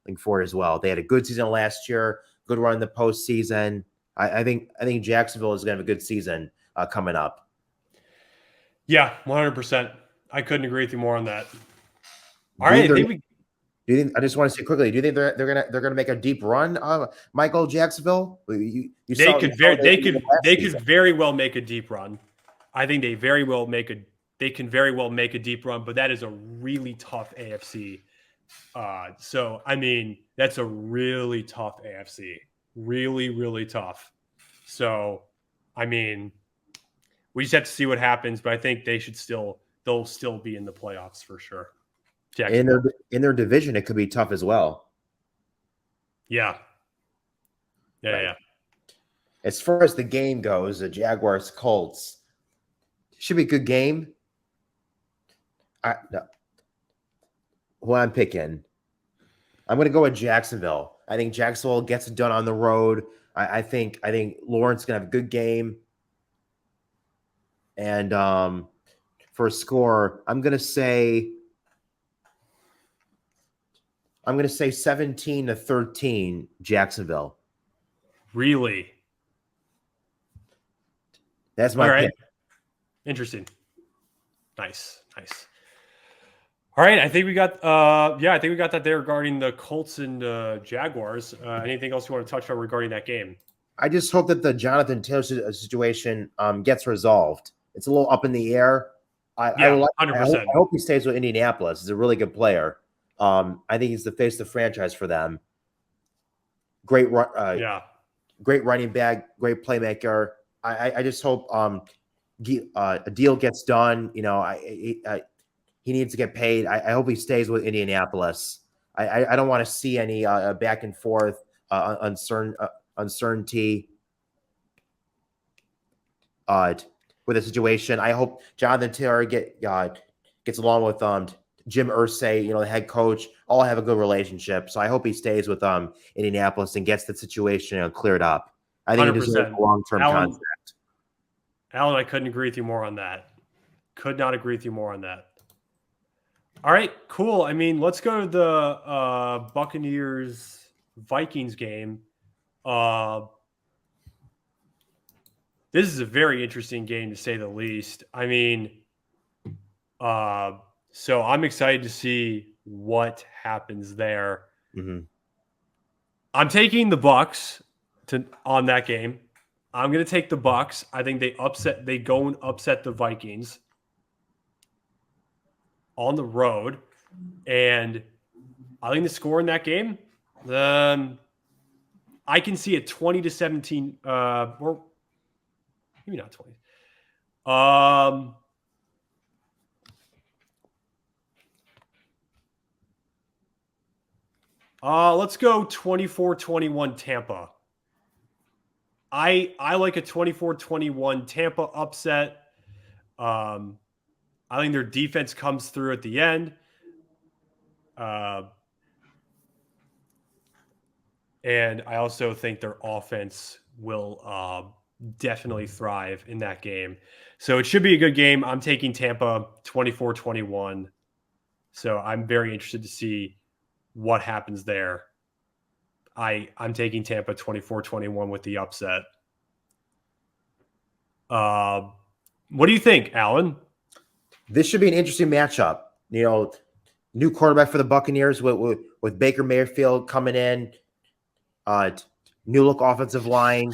Looking forward as well. They had a good season last year. Good run in the postseason. I think Jacksonville is going to have a good season coming up. Yeah, 100%. I couldn't agree with you more on that. All right, I just want to say quickly. Do you think they're gonna make a deep run, Michael Jacksonville? They could very well make a deep run. I think they can very well make a deep run, but that is a really tough AFC. So I mean, that's a really tough AFC. Really, really tough. So I mean, we just have to see what happens, but I think they'll still be in the playoffs for sure. In their division, it could be tough as well. Yeah. Right. Yeah. As far as the game goes, the Jaguars Colts should be a good game. Who I'm picking, I'm going to go with Jacksonville. I think Jacksonville gets it done on the road. I think Lawrence is going to have a good game. And for a score, I'm going to say 17-13 Jacksonville. Really? That's my pick. Interesting. Nice. All right, I think we got that there regarding the Colts and Jaguars. Anything else you want to touch on regarding that game? I just hope that the Jonathan Taylor situation gets resolved. It's a little up in the air. 100%. I hope he stays with Indianapolis. He's a really good player. I think he's the face of the franchise for them. Great running back, great playmaker. I just hope a deal gets done. He needs to get paid. I hope he stays with Indianapolis. I don't want to see any back and forth uncertainty with the situation. I hope Jonathan Taylor gets along with Jim Irsay, the head coach. All have a good relationship. So I hope he stays with Indianapolis and gets the situation cleared up. I think 100%. He deserves a long-term contract. Alan, I couldn't agree with you more on that. Could not agree with you more on that. All right, cool. I mean, let's go to the Buccaneers-Vikings game. This is a very interesting game, to say the least. I mean, so I'm excited to see what happens there. Mm-hmm. I'm taking the Bucs on that game. I'm going to take the Bucs. I think they go and upset the Vikings. on the road, and I think the score in that game, I can see a 20-17, or maybe not 20. Let's go 24-21 Tampa. I like a 24-21 Tampa upset. I think their defense comes through at the end. And I also think their offense will definitely thrive in that game. So it should be a good game. I'm taking Tampa 24-21. So I'm very interested to see what happens there. I'm taking Tampa 24-21 with the upset. What do you think, Alan? This should be an interesting matchup. You know, new quarterback for the Buccaneers with Baker Mayfield coming in. New look offensive line.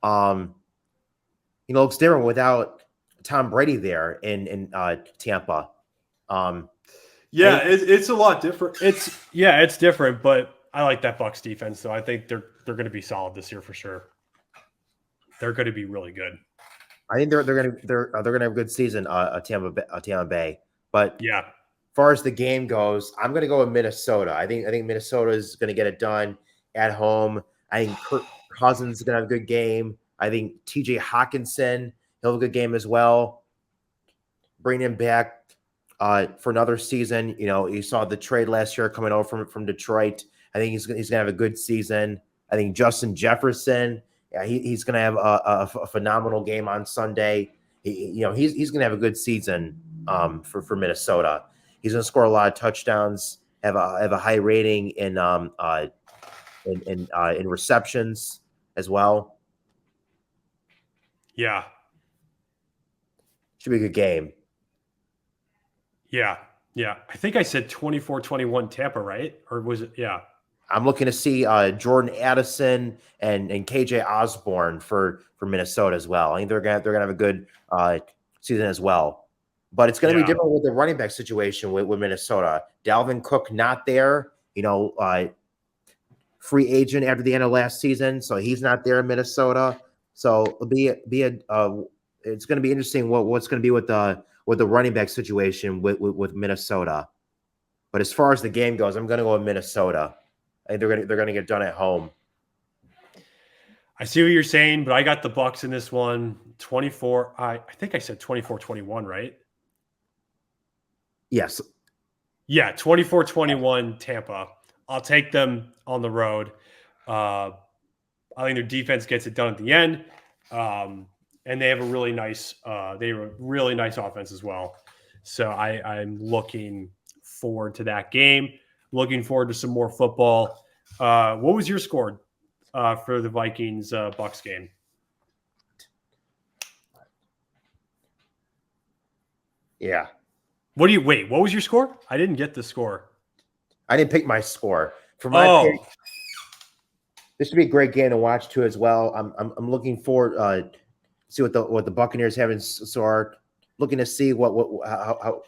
Looks different without Tom Brady there in Tampa. It's a lot different. It's different, but I like that Bucs defense, so I think they're going to be solid this year for sure. They're going to be really good. I think they're going to have a good season. Tampa Bay, but yeah. As far as the game goes, I'm going to go with Minnesota. I think Minnesota is going to get it done at home. I think Kirk Cousins is going to have a good game. I think T.J. Hawkinson, he'll have a good game as well. Bring him back for another season. You know, you saw the trade last year coming over from Detroit. I think he's going to have a good season. I think Justin Jefferson, he's going to have a phenomenal game on Sunday. He's going to have a good season for Minnesota. He's going to score a lot of touchdowns. Have a high rating in receptions as well. Yeah, should be a good game. Yeah. I think I said 24-21 Tampa, right? Or was it? Yeah. I'm looking to see Jordan Addison and KJ Osborne for Minnesota as well. I think they're gonna have a good season as well. But it's going to be different with the running back situation with Minnesota. Dalvin Cook not there, free agent after the end of last season, so he's not there in Minnesota. So it'll it's going to be interesting what's going to be with the running back situation with Minnesota. But as far as the game goes, I'm going to go with Minnesota. I think they're going to get done at home. I see what you're saying, but I got the Bucs in this one. 24. I think I said 24-21, right? Yes. Yeah, 24-21 Tampa. I'll take them on the road. I think their defense gets it done at the end. And they have a really nice offense as well. So I'm looking forward to that game. Looking forward to some more football. What was your score for the Vikings Bucs game? Yeah. What was your score? I didn't get the score. I didn't pick my score. For my pick, this should be a great game to watch too as well. I'm looking forward to see what the Buccaneers have in store. Looking to see how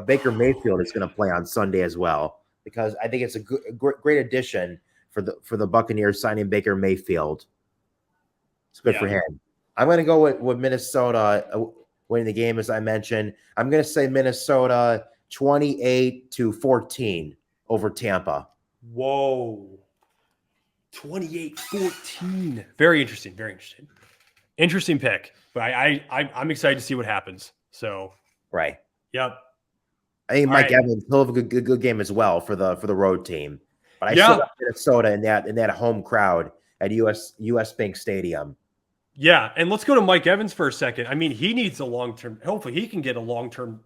Baker Mayfield is going to play on Sunday as well, because I think it's a great addition for the Buccaneers signing Baker Mayfield. It's good for him. I'm going to go with Minnesota winning the game, as I mentioned. I'm going to say Minnesota 28-14 over Tampa. Whoa. 28-14. Very interesting. Very interesting. Interesting pick. But I'm excited to see what happens. So right. Yep. I think Mike Evans will have a good game as well for the road team. But I still got Minnesota in that home crowd at US Bank Stadium. Yeah, and let's go to Mike Evans for a second. I mean, he needs a long-term. Hopefully, he can get a long-term.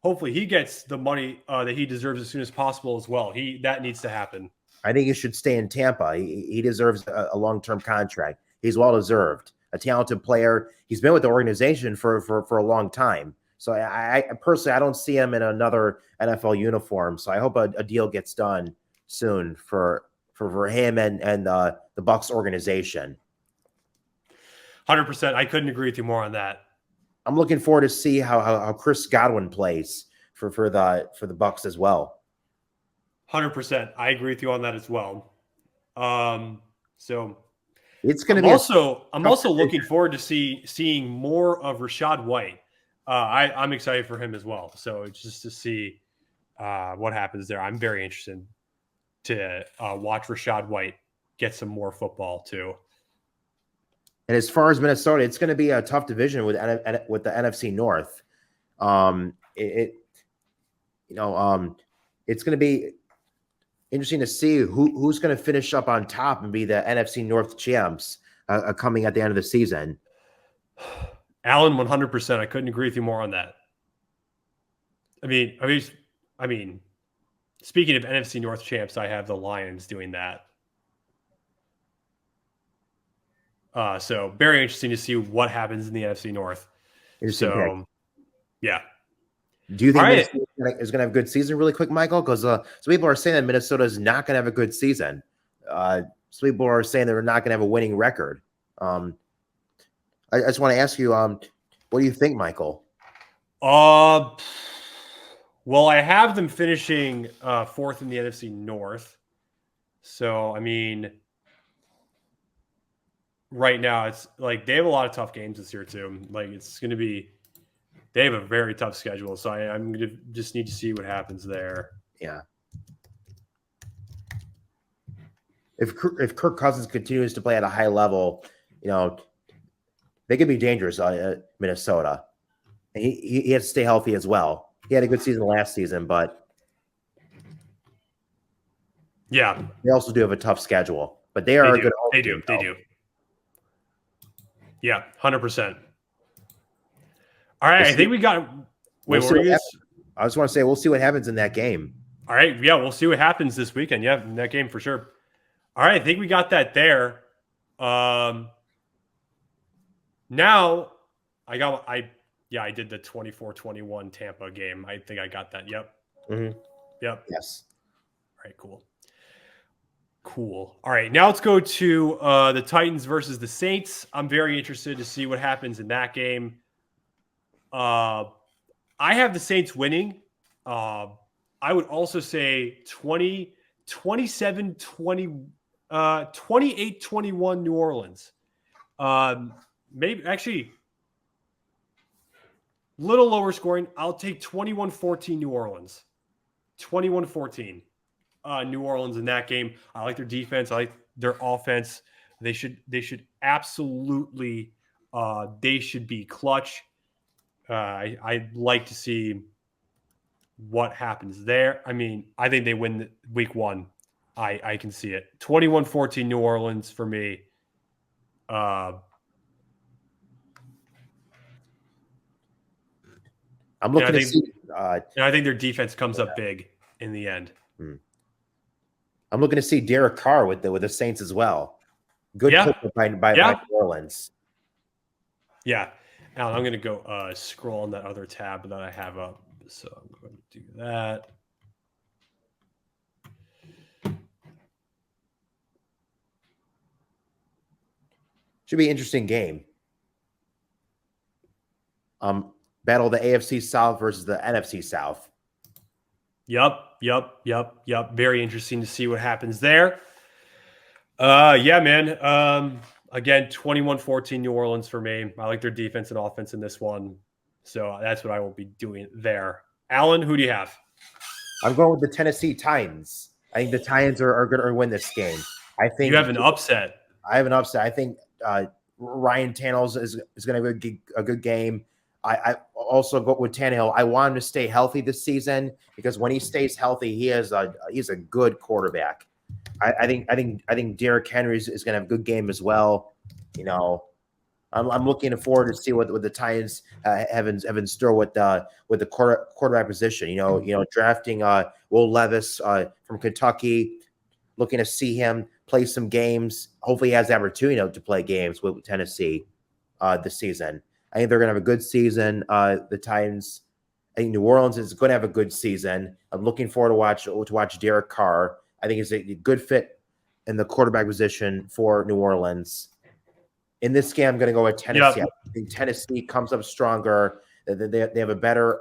Hopefully, he gets the money that he deserves as soon as possible as well. That needs to happen. I think he should stay in Tampa. He deserves a long-term contract. He's well deserved. A talented player. He's been with the organization for a long time. So I personally, I don't see him in another NFL uniform. So I hope a deal gets done soon for him and the Bucs organization. 100%. I couldn't agree with you more on that. I'm looking forward to see how Chris Godwin plays for the Bucks as well. 100%. I agree with you on that as well. So it's going to I'm also looking forward to seeing more of Rachaad White. I'm excited for him as well. So just to see what happens there. I'm very interested to watch Rachaad White get some more football too. And as far as Minnesota, it's going to be a tough division with the NFC North. It's going to be interesting to see who's going to finish up on top and be the NFC North champs coming at the end of the season. Alan, 100%. I couldn't agree with you more on that. I mean, speaking of NFC North champs, I have the Lions doing that. So very interesting to see what happens in the NFC North. So, yeah. Do you think Minnesota is going to have a good season really quick, Michael? Because some people are saying that Minnesota is not going to have a good season. Some people are saying they're not going to have a winning record. I just want to ask you, what do you think, Michael? Well, I have them finishing fourth in the NFC North. So, I mean, right now it's like they have a lot of tough games this year too. Like it's going to be, they have a very tough schedule. So I'm going to just need to see what happens there. Yeah. If Kirk Cousins continues to play at a high level, they could be dangerous Minnesota. And he has to stay healthy as well. He had a good season last season, but yeah, they also do have a tough schedule. But they are a good home team. They do. Yeah, 100%. All right, I think we got. Wait, I just want to say we'll see what happens in that game. All right, yeah, we'll see what happens this weekend. Yeah, in that game for sure. All right, I think we got that there. Now I did the 24-21 Tampa game. I think I got that. Yep. Mm-hmm. Yep. Yes. All right, cool. All right, now let's go to the Titans versus the Saints. I'm very interested to see what happens in that game. I have the Saints winning. I would also say 28-21 New Orleans. Maybe actually a little lower scoring. I'll take 21-14 New Orleans. 21-14 New Orleans in that game. I like their defense. I like their offense. They should absolutely they should be clutch. I'd like to see what happens there. I mean, I think they win week one. I can see it. 21-14 New Orleans for me. I'm looking to see. I think their defense comes up big in the end. I'm looking to see Derek Carr with the Saints as well. Good by New Orleans. Yeah. Now I'm going to go scroll on that other tab that I have up. So I'm going to do that. Should be an interesting game. Battle of the AFC South versus the NFC South. Yep. Very interesting to see what happens there. Yeah, man. Again, 21-14 New Orleans for me. I like their defense and offense in this one. So that's what I will be doing there. Alan, who do you have? I'm going with the Tennessee Titans. I think the Titans are going to win this game. I think you have an upset. I have an upset. I think Ryan Tannehill is going to be a good game. I also go with Tannehill. I want him to stay healthy this season because when he stays healthy, he's a good quarterback. I think Derrick Henry is going to have a good game as well. I'm looking forward to see what the Titans have in store with the quarterback position. Drafting Will Levis from Kentucky, looking to see him play some games. Hopefully, he has the opportunity to play games with Tennessee this season. I think they're going to have a good season. The Titans. I think New Orleans is going to have a good season. I'm looking forward to watch Derek Carr. I think he's a good fit in the quarterback position for New Orleans. In this game, I'm going to go with Tennessee. Yep. I think Tennessee comes up stronger. They have a better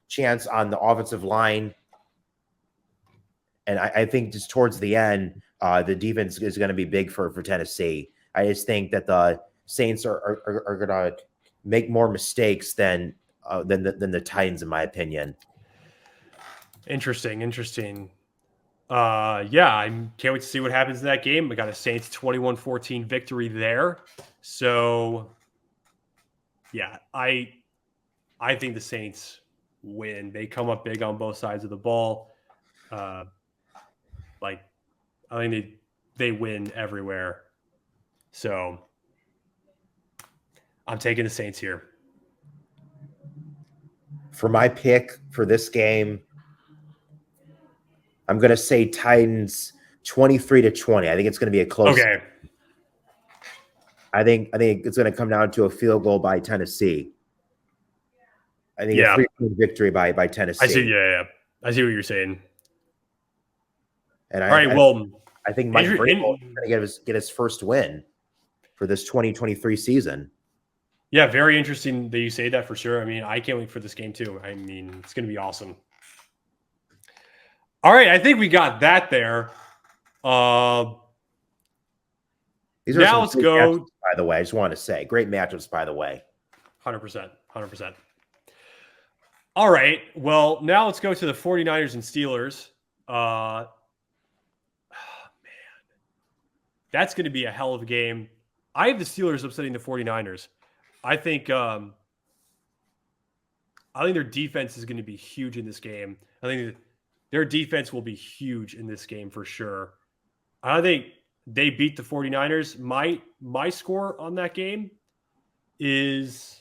chance on the offensive line, and I think just towards the end, the defense is going to be big for Tennessee. I just think that the Saints are going to make more mistakes than the Titans, in my opinion. Interesting. Yeah, I can't wait to see what happens in that game. We got a Saints 21-14 victory there. So, yeah, I think the Saints win. They come up big on both sides of the ball. Like, I think they win everywhere. So, I'm taking the Saints here. For my pick for this game, I'm going to say Titans 23-20. I think it's going to be a close. Okay. I think it's going to come down to a field goal by Tennessee. I think a 3-point victory by Tennessee. I see. Yeah. I see what you're saying. And all right. Well, I think Mike Vrabel is going to get his first win for this 2023 season. Yeah, very interesting that you say that for sure. I mean, I can't wait for this game too. I mean, it's going to be awesome. All right, I think we got that there. These are now let's go. By the way, I just want to say, great matchups. By the way, 100%. All right, well, now let's go to the 49ers and Steelers. Man, that's going to be a hell of a game. I have the Steelers upsetting the 49ers. I think their defense is going to be huge in this game. I think their defense will be huge in this game for sure. I think they beat the 49ers. My score on that game is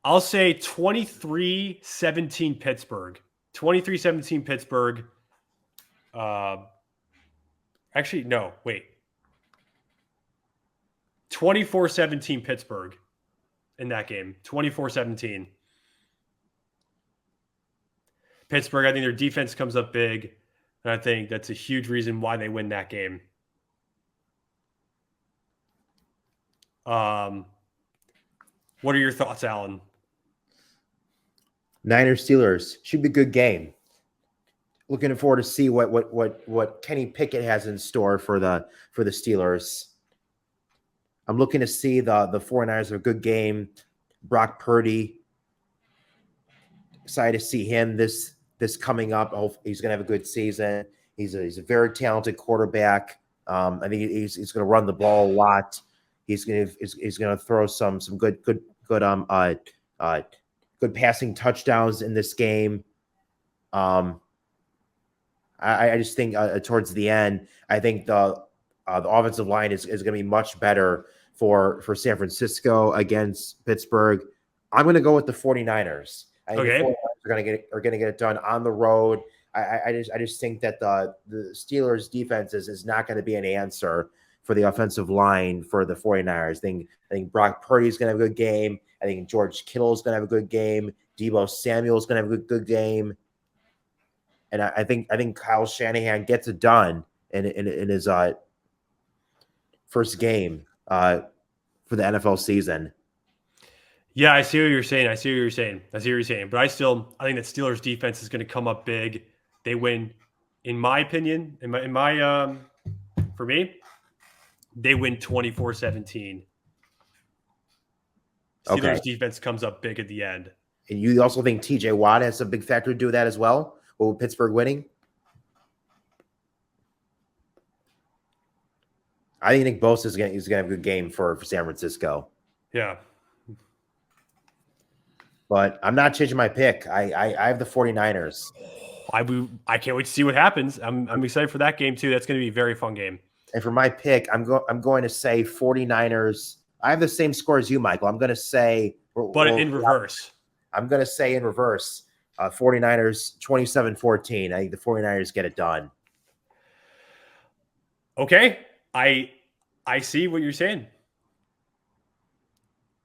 I'll say 23-17 Pittsburgh. 23-17 Pittsburgh. Actually, no, wait. 24-17 Pittsburgh in that game. 24-17. Pittsburgh, I think their defense comes up big, and I think that's a huge reason why they win that game. What are your thoughts, Alan? Niners Steelers should be a good game. Looking forward to see what Kenny Pickett has in store for the Steelers. I'm looking to see the 49ers have a good game. Brock Purdy. Excited to see him this coming up. I hope he's going to have a good season. He's a very talented quarterback. I think he's going to run the ball a lot. He's going to throw some good passing touchdowns in this game. I just think towards the end, I think the offensive line is going to be much better for San Francisco against Pittsburgh. I'm going to go with the 49ers. I think the 49ers are going to get it done on the road. I just think that the Steelers defense is not going to be an answer for the offensive line for the 49ers. I think Brock Purdy is going to have a good game. I think George Kittle is going to have a good game. Deebo Samuel is going to have a good game. And I think Kyle Shanahan gets it done in his first game for the NFL season. Yeah, I see what you're saying. But I think that Steelers defense is going to come up big. They win, in my opinion, for me, they win 24-17. Steelers defense comes up big at the end. And you also think TJ Watt has a big factor to do that as well? With Pittsburgh winning? I think Nick Bosa is going to have a good game for San Francisco. Yeah. But I'm not changing my pick. I have the 49ers. I can't wait to see what happens. I'm excited for that game too. That's going to be a very fun game. And for my pick, I'm going to say 49ers. I have the same score as you, Michael. I'm going to say, but in reverse. I'm going to say in reverse. 49ers 27-14. I think the 49ers get it done. Okay. I see what you're saying.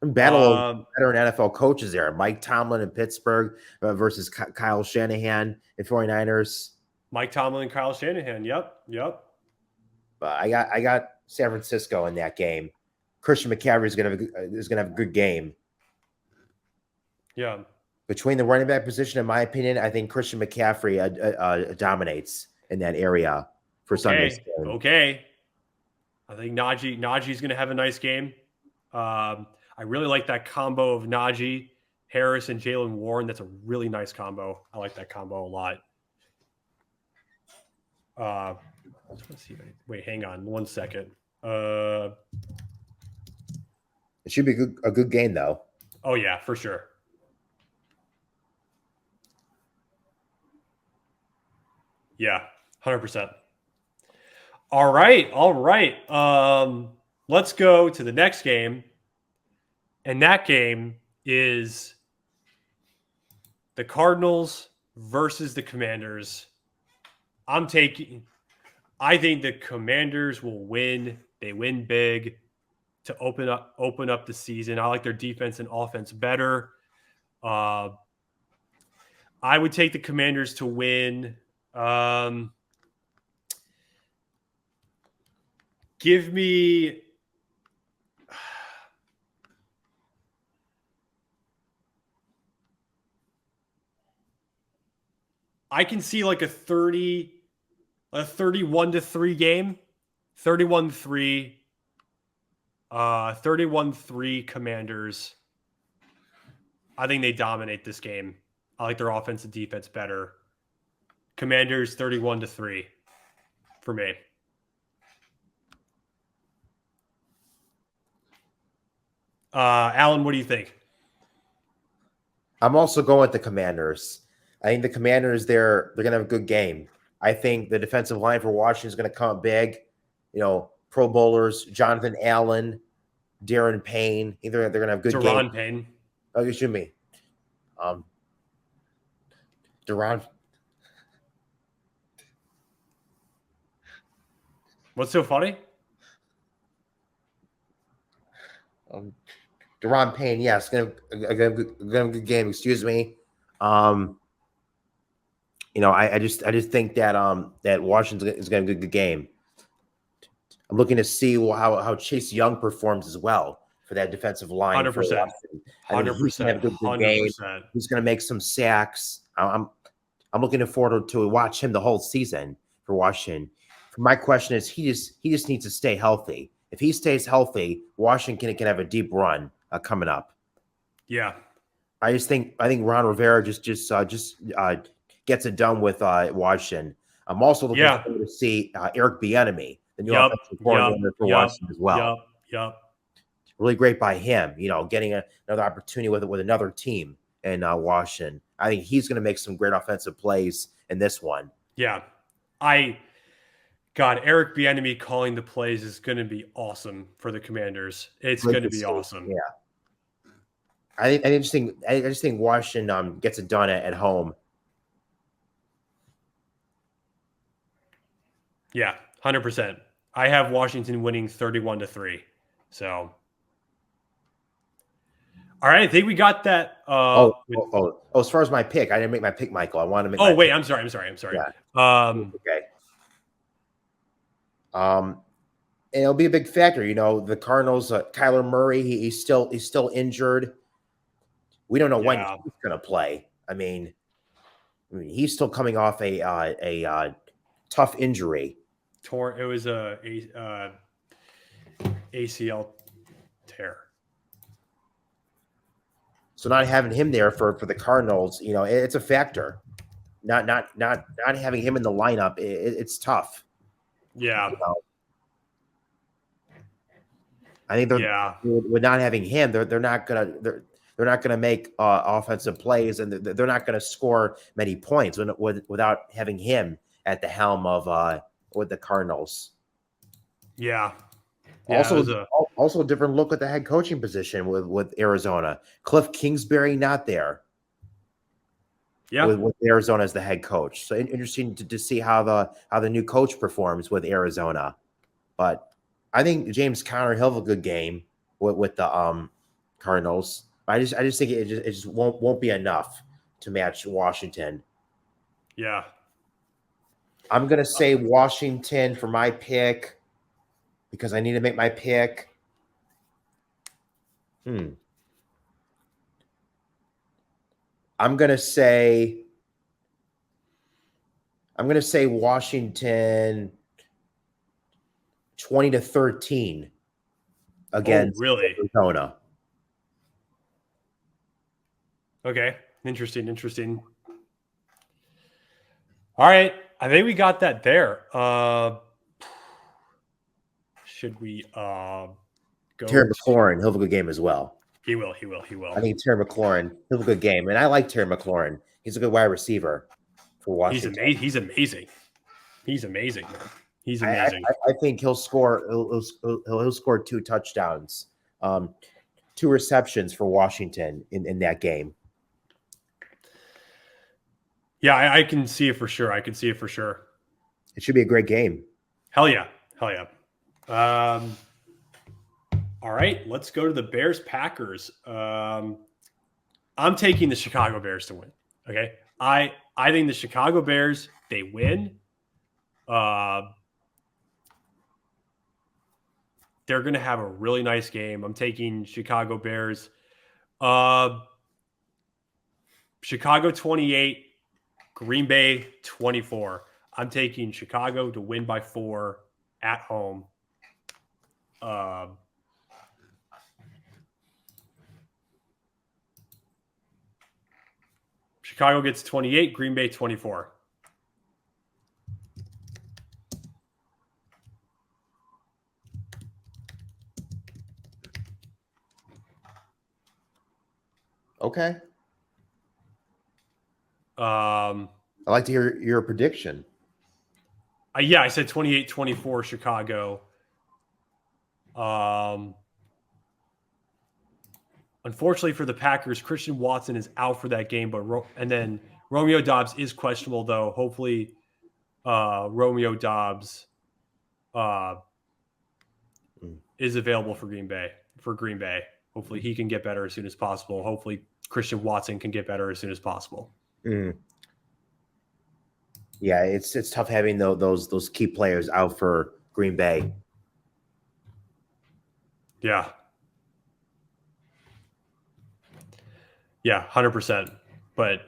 Battle of veteran NFL coaches there. Mike Tomlin in Pittsburgh versus Kyle Shanahan in 49ers. Mike Tomlin, Kyle Shanahan. Yep. But I got San Francisco in that game. Christian McCaffrey is gonna have a good game. Yeah. Between the running back position, in my opinion, I think Christian McCaffrey dominates in that area for Sunday's game. Okay. I think Najee's going to have a nice game. I really like that combo of Najee, Harris, and Jalen Warren. That's a really nice combo. I like that combo a lot. Let's see. Wait, hang on 1 second. It should be a good game, though. Oh, yeah, for sure. Yeah, 100%. All right. Let's go to the next game. And that game is the Cardinals versus the Commanders. I think the Commanders will win. They win big to open up the season. I like their defense and offense better. I would take the Commanders to win. Give me I can see like a 31-3 game. 31-3. 31-3 Commanders. I think they dominate this game. I like their offense and defense better. Commanders 31-3 for me. Alan, what do you think? I'm also going with the Commanders. I think the Commanders, they're going to have a good game. I think the defensive line for Washington is going to come up big. Pro Bowlers, Jonathan Allen, Darren Payne. Either they're going to have good Daron Payne. Oh, excuse me. Daron. What's so funny? Daron Payne, yes, gonna have a good game. Excuse me. I just think that that Washington is going to have a good game. I'm looking to see how Chase Young performs as well for that defensive line. 100%. 100%. He's going to make some sacks. I'm looking forward to watch him the whole season for Washington. My question is, he just needs to stay healthy. If he stays healthy, Washington can have a deep run coming up. Yeah, I think Ron Rivera just gets it done with Washington. I'm also looking forward to see Eric Bieniemy, the new offensive coordinator for Washington as well. Yep. Really great by him, getting another opportunity with another team in Washington. I think he's going to make some great offensive plays in this one. Yeah, Eric Bieniemy calling the plays is going to be awesome for the Commanders. It's going to be awesome. Yeah. I just think Washington gets it done at home. Yeah, 100%. I have Washington winning 31-3. So, all right, I think we got that. As far as my pick, I didn't make my pick, Michael. I want to make. Oh, wait, I'm sorry. Yeah. Okay. And it'll be a big factor. The Cardinals, Kyler Murray, he's still injured. We don't know when he's going to play. I mean, he's still coming off a tough injury. It was a ACL tear. So not having him there for the Cardinals, it's a factor. Not having him in the lineup, it's tough. Yeah. I think with not having him, they're not gonna make offensive plays, and they're not gonna score many points without having him at the helm of with the Cardinals. Yeah. Also a different look at the head coaching position with Arizona. Cliff Kingsbury not there. Yeah, with Arizona as the head coach. So interesting to see how the new coach performs with Arizona. But I think James Conner he'll have a good game with the Cardinals. I just think it just won't be enough to match Washington. Yeah. I'm going to say Washington for my pick because I need to make my pick. I'm going to say Washington 20-13 against Arizona. Okay. Interesting. All right. I think we got that there. Should we go? Terry McLaurin, he'll have a good game as well. He will. I think Terry McLaurin, he'll have a good game. And I like Terry McLaurin. He's a good wide receiver for Washington. He's amazing. He's amazing. I think he'll score. He'll score 2 touchdowns, 2 receptions for Washington in that game. Yeah, I can see it for sure. It should be a great game. Hell yeah. All right, let's go to the Bears-Packers. I'm taking the Chicago Bears to win. Okay, I think the Chicago Bears, they win. They're going to have a really nice game. I'm taking Chicago Bears. Chicago 28, Green Bay 24. I'm taking Chicago to win by 4 at home. Chicago gets 28, Green Bay 24. Okay. I'd like to hear your prediction. Yeah, I said 28-24 Chicago. Unfortunately for the Packers, Christian Watson is out for that game, and then Romeo Doubs is questionable, though. Hopefully, Romeo Doubs is available for Green Bay. Hopefully, he can get better as soon as possible. Hopefully, Christian Watson can get better as soon as possible. Yeah, it's tough having those key players out for Green Bay. Yeah. Yeah, 100%. But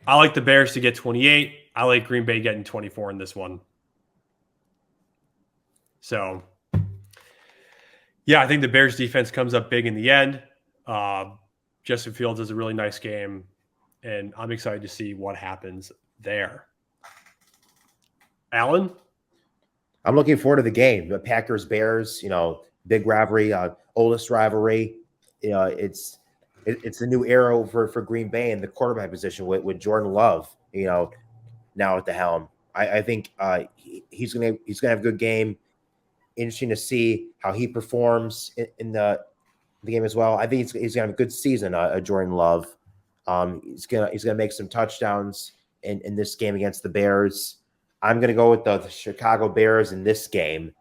I like the Bears to get 28. I like Green Bay getting 24 in this one. So, yeah, I think the Bears defense comes up big in the end. Justin Fields has a really nice game, and I'm excited to see what happens there. Alan? I'm looking forward to the game. The Packers-Bears, big rivalry, oldest rivalry. It's a new era for Green Bay in the quarterback position with Jordan Love, now at the helm. I think he's gonna have a good game. Interesting to see how he performs in the game as well. I think he's gonna have a good season. Jordan Love, he's gonna make some touchdowns in this game against the Bears. I'm gonna go with the Chicago Bears in this game.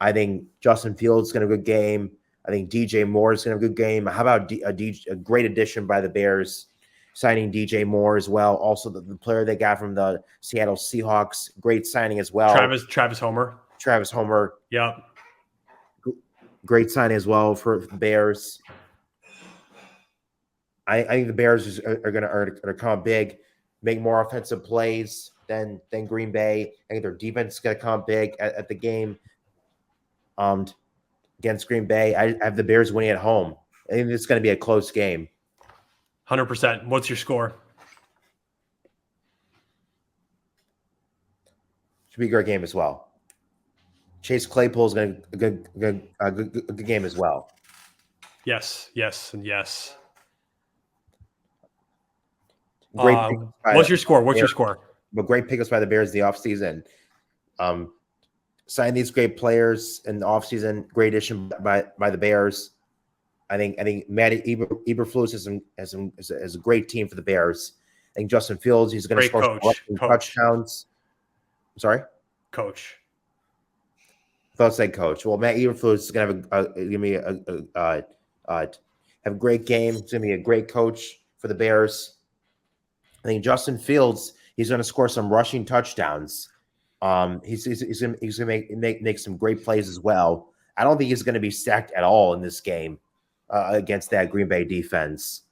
I think Justin Fields is gonna have a good game. I think DJ Moore is going to have a good game. How about a great addition by the Bears, signing DJ Moore as well. Also, the player they got from the Seattle Seahawks, great signing as well. Travis Homer. Yep. Great signing as well for the Bears. I think the Bears are going to come up big, make more offensive plays than Green Bay. I think their defense is going to come up big at the game. Against Green Bay, I have the Bears winning at home. I think it's going to be a close game. 100%. What's your score? Should be a great game as well. Chase Claypool is going to a good game as well. Yes, and yes. What's your score? What's your score? But great pickups by the Bears in the offseason. Sign these great players in the offseason. Great addition by the Bears. I think Matty Eberflus is a great team for the Bears. I think Justin Fields, he's going to score some touchdowns. I'm sorry? Coach. I thought I said coach. Well, Matt Eberflus is going to have a great game. He's going to be a great coach for the Bears. I think Justin Fields, he's going to score some rushing touchdowns. He's gonna make some great plays as well. I don't think he's going to be sacked at all in this game against that Green Bay defense.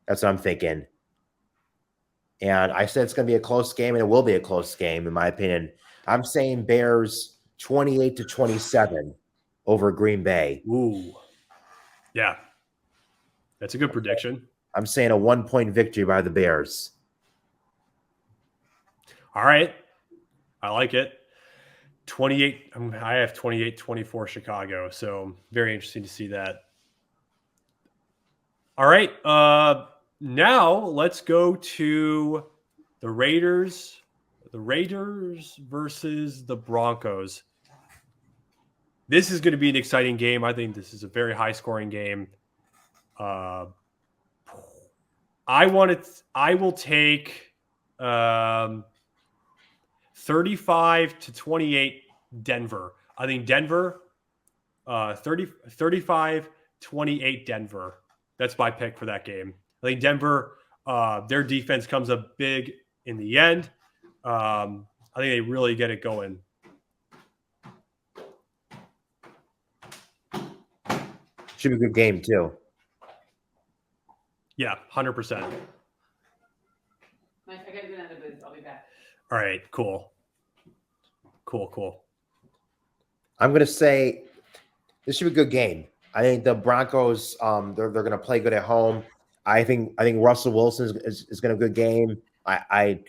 That's what I'm thinking. And I said it's going to be a close game, and it will be a close game, in my opinion. I'm saying Bears 28-27 over Green Bay. Ooh. Yeah. That's a good prediction. I'm saying a 1-point victory by the Bears. All right. I like it. 28. I have 28-24 Chicago. So very interesting to see that. All right. Now let's go to the Raiders. The Raiders versus the Broncos. This is going to be an exciting game. I think this is a very high-scoring game. I will take 35-28 Denver. I think Denver 35-28 Denver. That's my pick for that game. I think Denver, their defense comes up big in the end. I think they really get it going. Should be a good game, too. Yeah, 100%. I got to go down to the booth. I'll be back. All right, cool. Cool. I'm going to say this should be a good game. I think the Broncos, they're going to play good at home. I think Russell Wilson is going to have a good game. I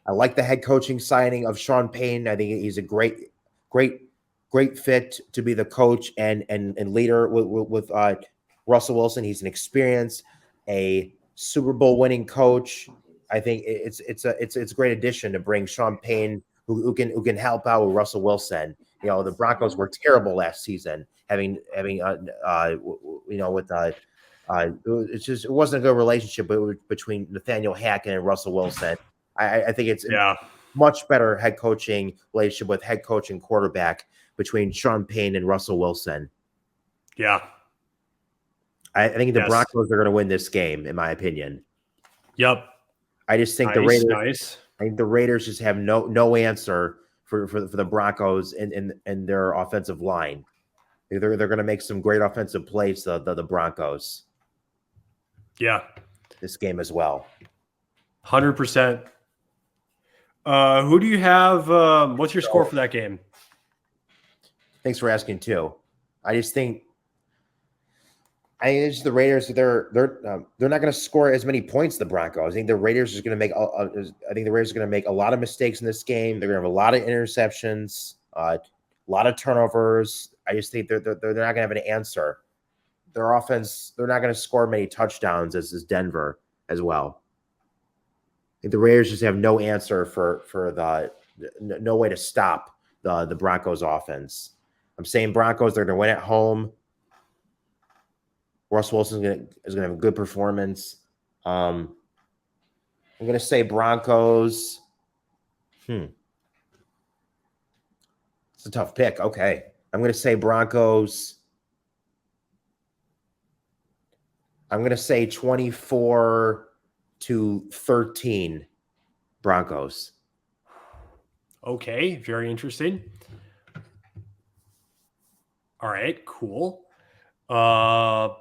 like the head coaching signing of Sean Payton. I think he's a great fit to be the coach and leader with Russell Wilson. He's an experienced, a Super Bowl winning coach. I think it's a great addition to bring Sean Payton, who can help out with Russell Wilson. You know, the Broncos were terrible last season, it wasn't a good relationship between Nathaniel Hackett and Russell Wilson. I think it's much better head coaching relationship with head coach and quarterback between Sean Payton and Russell Wilson. Yeah. I think the Broncos are going to win this game, in my opinion. Yep. I just think the Raiders. I think the Raiders just have no answer for the Broncos and their offensive line. They're going to make some great offensive plays. The Broncos. Yeah. This game as well. 100%. Who do you have? What's your score for that game? Thanks for asking too. I think it's the Raiders. They're not going to score as many points. The Broncos. I think the Raiders are going to make. I think the Raiders are going to make a lot of mistakes in this game. They're going to have a lot of interceptions, a lot of turnovers. I just think they're not going to have an answer. Their offense. They're not going to score many touchdowns as is Denver as well. I think the Raiders just have no answer for no way to stop the Broncos offense. I'm saying Broncos, they're going to win at home. Russ Wilson is going to have a good performance. I'm going to say Broncos. It's a tough pick. Okay. I'm going to say Broncos. I'm going to say 24-13 Broncos. Okay, very interesting. All right, cool. I'm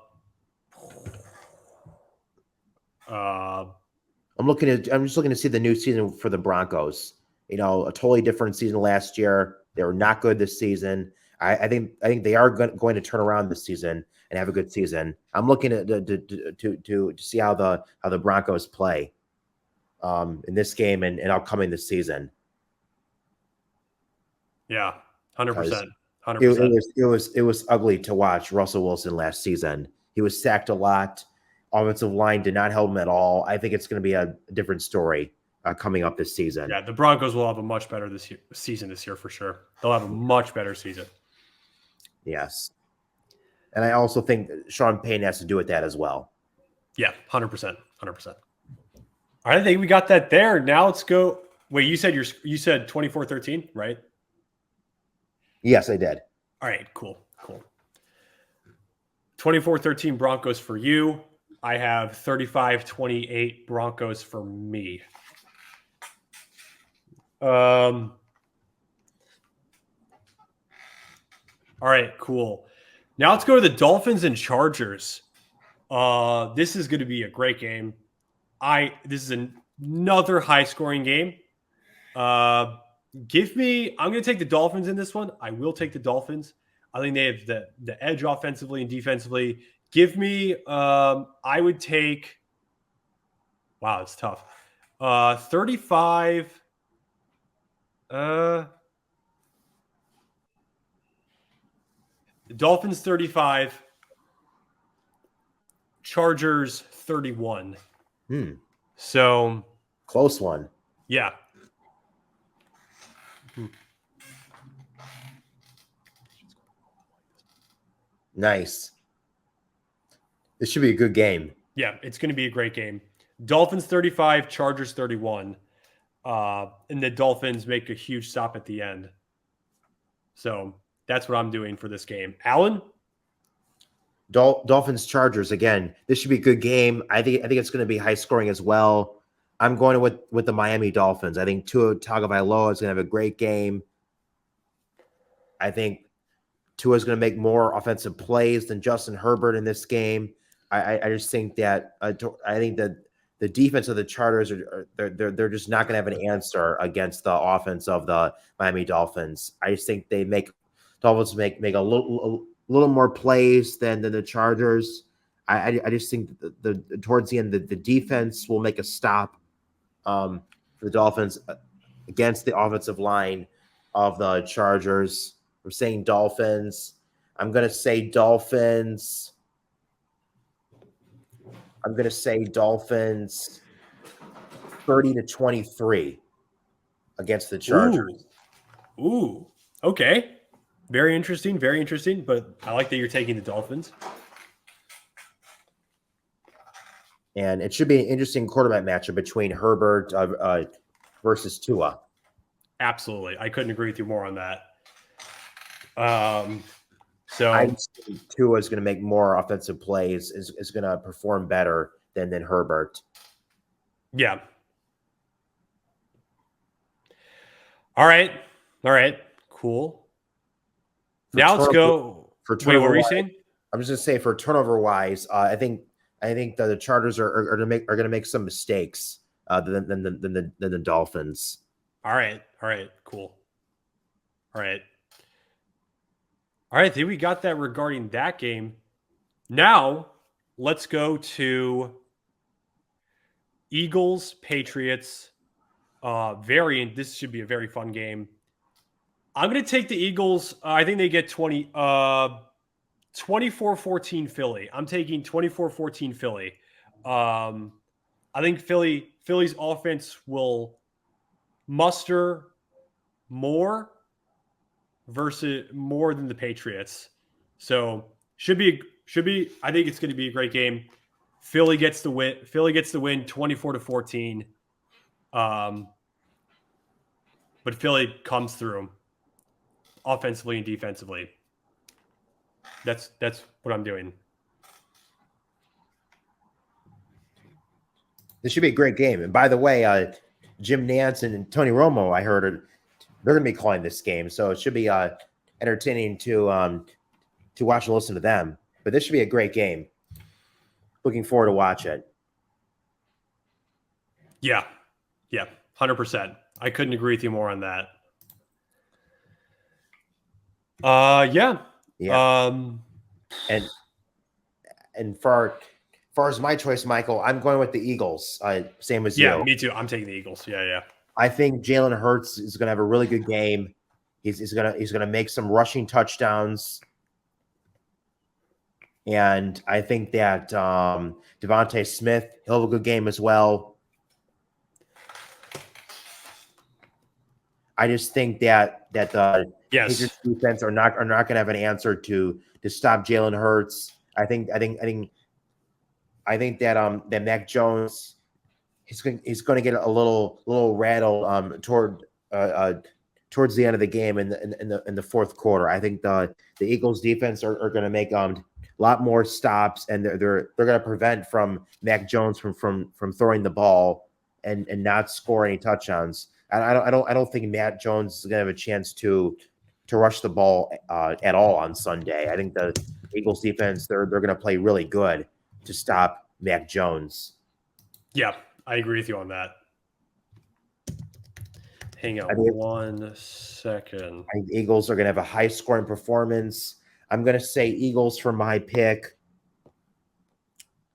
just looking to see the new season for the Broncos. You know, a totally different season last year. They were not good this season. I think they are going to turn around this season and have a good season. I'm looking to see how the Broncos play in this game and upcoming this season. Yeah, 100%. 100%. It was ugly to watch Russell Wilson last season. He was sacked a lot. Offensive line did not help him at all. I think it's going to be a different story coming up this season. Yeah, the Broncos will have a much better season this year for sure. They'll have a much better season. Yes. And I also think Sean Payton has to do with that as well. Yeah, 100%. 100%. All right, I think we got that there. Now let's go. Wait, you said 24-13, right? Yes, I did. All right, cool. 24-13 Broncos for you. I have 35-28 Broncos for me. All right, cool. Now let's go to the Dolphins and Chargers. This is going to be a great game. This is another high scoring game. I'm going to take the Dolphins in this one. I will take the Dolphins. I think they have the edge offensively and defensively. I would take, wow, it's tough. 35. The Dolphins 35. Chargers 31. So close one. Yeah. Nice. This should be a good game. Yeah, it's going to be a great game. Dolphins 35, Chargers 31. And the Dolphins make a huge stop at the end. So that's what I'm doing for this game. Alan? Dolphins Chargers again. This should be a good game. I think it's going to be high scoring as well. I'm going with the Miami Dolphins. I think Tua Tagovailoa is going to have a great game. I think Tua is going to make more offensive plays than Justin Herbert in this game. I just think that I think that the defense of the Chargers they're just not going to have an answer against the offense of the Miami Dolphins. I just think Dolphins make a little more plays than the Chargers. I just think towards the end the defense will make a stop for the Dolphins against the offensive line of the Chargers. We're saying Dolphins. I'm going to say Dolphins. I'm going to say Dolphins 30-23 against the Chargers. Ooh. Okay. Very interesting. Very interesting. But I like that you're taking the Dolphins. And it should be an interesting quarterback matchup between Herbert versus Tua. Absolutely. I couldn't agree with you more on that. So I think Tua is going to make more offensive plays, is going to perform better than Herbert. Yeah. All right. Cool. Now let's go. Wait, what were you saying? I'm just going to say for turnover wise, I think the Chargers are going to make some mistakes than the Dolphins. All right. Cool. All right. I think we got that regarding that game. Now, let's go to Eagles, Patriots. This should be a very fun game. I'm going to take the Eagles. I think they get 24-14 Philly. I'm taking 24-14 Philly. I think Philly's offense will muster more than the Patriots. So should be I think it's going to be a great game. Philly gets the win 24-14. But Philly comes through offensively and defensively. That's what I'm doing. This should be a great game. And by the way, Jim Nantz and Tony Romo, I heard they're going to be calling this game, so it should be entertaining to watch and listen to them. But this should be a great game. Looking forward to watch it. Yeah, 100%. I couldn't agree with you more on that. Yeah. And far as my choice, Michael, I'm going with the Eagles. Same as you. Yeah, me too. I'm taking the Eagles. Yeah. I think Jalen Hurts is going to have a really good game. He's going to make some rushing touchdowns, and I think that Devontae Smith, he'll have a good game as well. I just think that the Patriots defense are not going to have an answer to stop Jalen Hurts. I think that Mac Jones, he's going to get a little rattled towards the end of the game in the fourth quarter. I think the Eagles defense are going to make a lot more stops, and they're going to prevent from Mac Jones from throwing the ball and not score any touchdowns. I don't think Matt Jones is going to have a chance to rush the ball at all on Sunday. I think the Eagles defense they're going to play really good to stop Mac Jones. Yeah, I agree with you on that. Hang on 1 second. I think Eagles are going to have a high scoring performance. I'm going to say Eagles for my pick.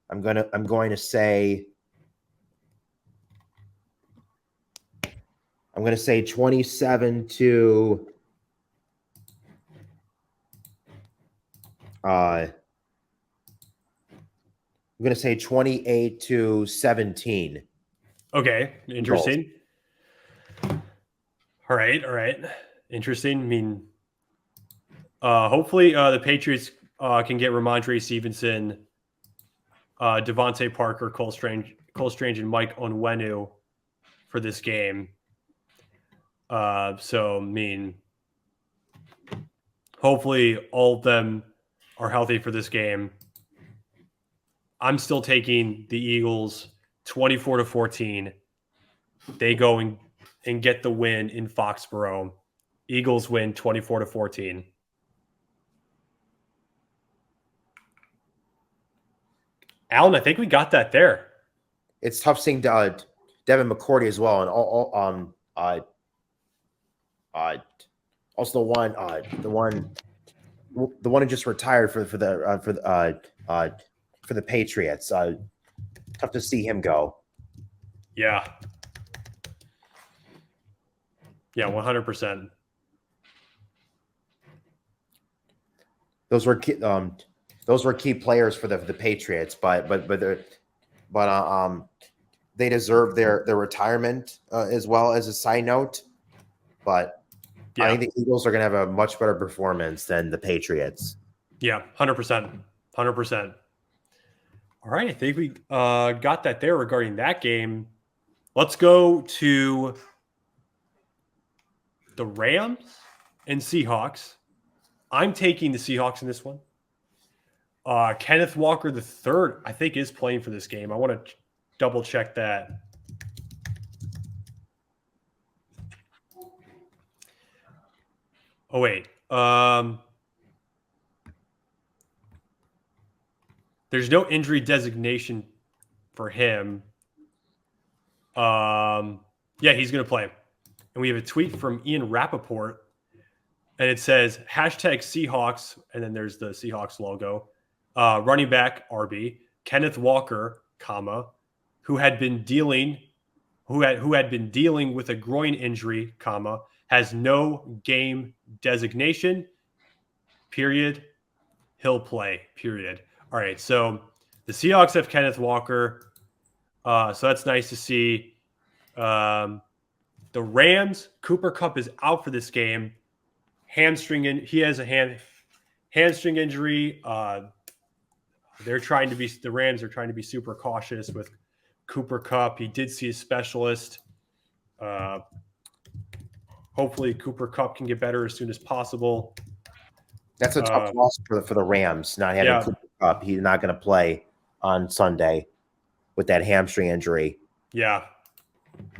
I'm going to say 27 to I'm going to say 28 to 17. Okay, interesting. All right. Interesting. I mean, hopefully the Patriots can get Ramondre Stevenson, Devontae Parker, Cole Strange, and Mike Onwenu for this game. So, I mean, hopefully all of them are healthy for this game. I'm still taking the Eagles 24-14. They go and get the win in Foxborough. Eagles win 24-14. Alan, I think we got that there. It's tough seeing Devin McCourty as well, and also the one who just retired for the Patriots. Tough to see him go. Yeah. Yeah, 100%. Those were key players for the Patriots, but they deserve their retirement as well. As a side note, but yeah. I think the Eagles are going to have a much better performance than the Patriots. Yeah, 100%. 100%. All right, I think we got that there regarding that game. Let's go to the Rams and Seahawks. I'm taking the Seahawks in this one. Kenneth Walker III, I think, is playing for this game. I want to double check that. Oh, wait. There's no injury designation for him. Yeah, he's going to play. And we have a tweet from Ian Rappaport, and it says, #Seahawks, and then there's the Seahawks logo. Running back, RB, Kenneth Walker, who had been dealing with a groin injury, has no game designation, period. He'll play, period. All right, so the Seahawks have Kenneth Walker, so that's nice to see. The Rams, Cooper Kupp is out for this game. He has a hamstring injury. The Rams are trying to be super cautious with Cooper Kupp. He did see a specialist. Hopefully Cooper Kupp can get better as soon as possible. That's a tough loss for the Rams, not having Cooper Kupp. He's not going to play on Sunday with that hamstring injury. Yeah.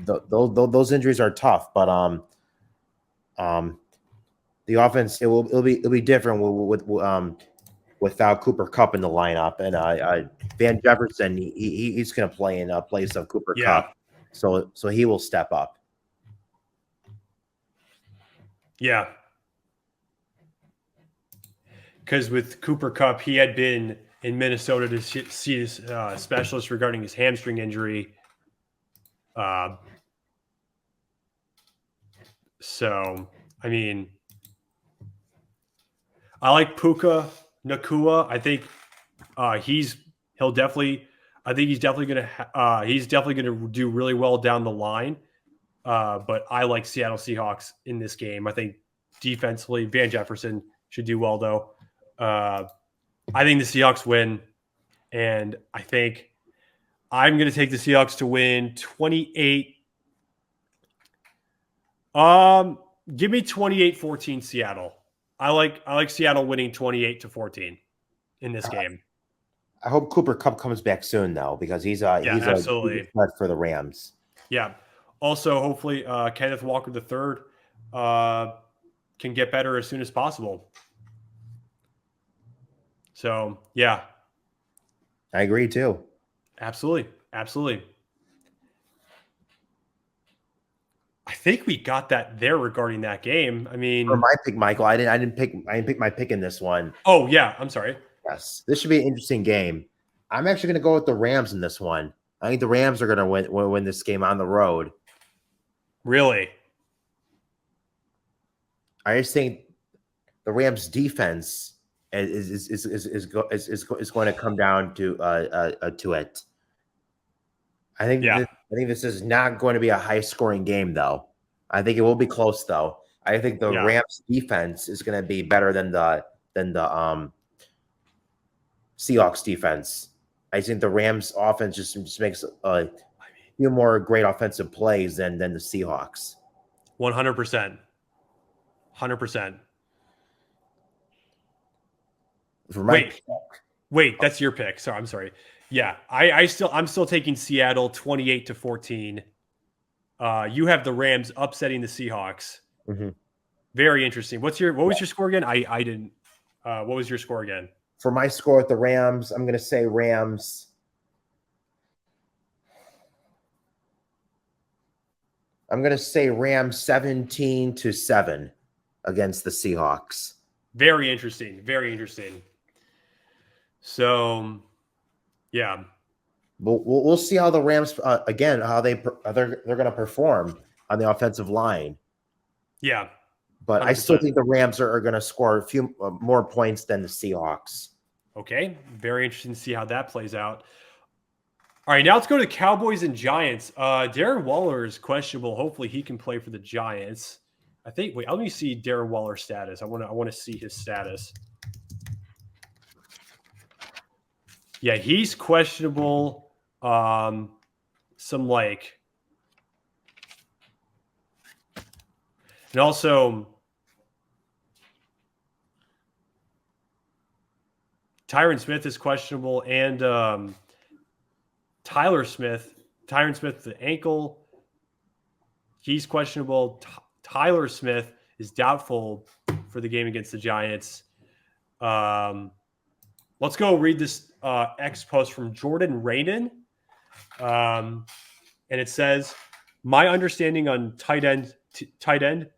Those injuries are tough, but the offense it'll be different without Cooper Kupp in the lineup, and Van Jefferson he's going to play in place of Cooper Kupp, so he will step up. Yeah, because with Cooper Kupp, he had been in Minnesota to see his specialist regarding his hamstring injury. So, I mean, I like Puka Nacua. I think he's definitely going to do really well down the line. But I like Seattle Seahawks in this game. I think defensively, Van Jefferson should do well, though. I think the Seahawks win, and I think I'm going to take the Seahawks to win 28. Give me 28-14 Seattle. I like Seattle winning 28-14 in this game. I hope Cooper Kupp comes back soon, though, because he's absolutely a threat for the Rams. Yeah. Also, hopefully, Kenneth Walker III can get better as soon as possible. So, yeah. I agree too. Absolutely. Absolutely. I think we got that there regarding that game. I mean, For my pick, Michael, I didn't pick my pick in this one. oh yeah, I'm sorry. Yes, this should be an interesting game. I'm actually going to go with the Rams in this one. I think the Rams are going to win this game on the road. Really? I just think the Rams defense is going to come down to it. I think this is not going to be a high scoring game though. I think it will be close though. I think the Rams defense is going to be better than the Seahawks defense. I think the Rams offense just makes a few more great offensive plays than the Seahawks. 100%. 100%. Wait, that's your pick. Sorry, I'm sorry. Yeah, I'm still taking Seattle 28-14. You have the Rams upsetting the Seahawks. Mm-hmm. Very interesting. What was your score again? I didn't. What was your score again? For my score with the Rams, I'm going to say Rams. I'm going to say Rams 17-7 against the Seahawks. Very interesting. Very interesting. So, yeah. We'll see how the Rams again how they're going to perform on the offensive line. Yeah. But 100%. I still think the Rams are going to score a few more points than the Seahawks. Okay. Very interesting to see how that plays out. All right, now let's go to the Cowboys and Giants. Darren Waller is questionable. Hopefully he can play for the Giants. I think. Wait, let me see Darren Waller's status. I want to see his status. Yeah, he's questionable. Some like, and also Tyron Smith is questionable, and Tyron Smith, the ankle, he's questionable. Tyler Smith is doubtful for the game against the Giants. Let's go read this X post from Jordan Raynon. And it says, my understanding on tight end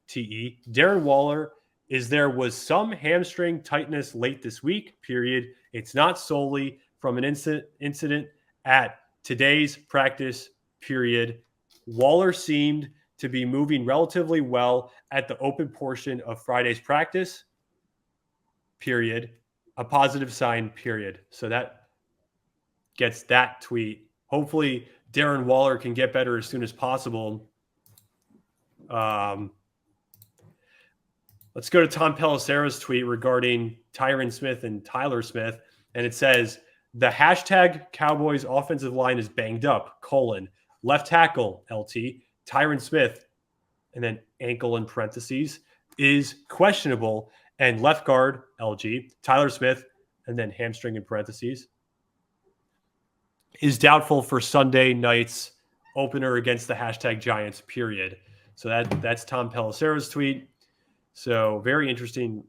TE, Darren Waller, is there was some hamstring tightness late this week, period. It's not solely from an incident at today's practice, period. Waller seemed to be moving relatively well at the open portion of Friday's practice, period. A positive sign, period. So that gets that tweet. Hopefully Darren Waller can get better as soon as possible. Let's go to Tom Pelissera's tweet regarding Tyron Smith and Tyler Smith. And it says, the hashtag Cowboys offensive line is banged up, : left tackle, LT, Tyron Smith, and then ankle in parentheses, is questionable, and left guard, LG, Tyler Smith, and then hamstring in parentheses, is doubtful for Sunday night's opener against the hashtag Giants, period. So that's Tom Pelissera's tweet. So very interesting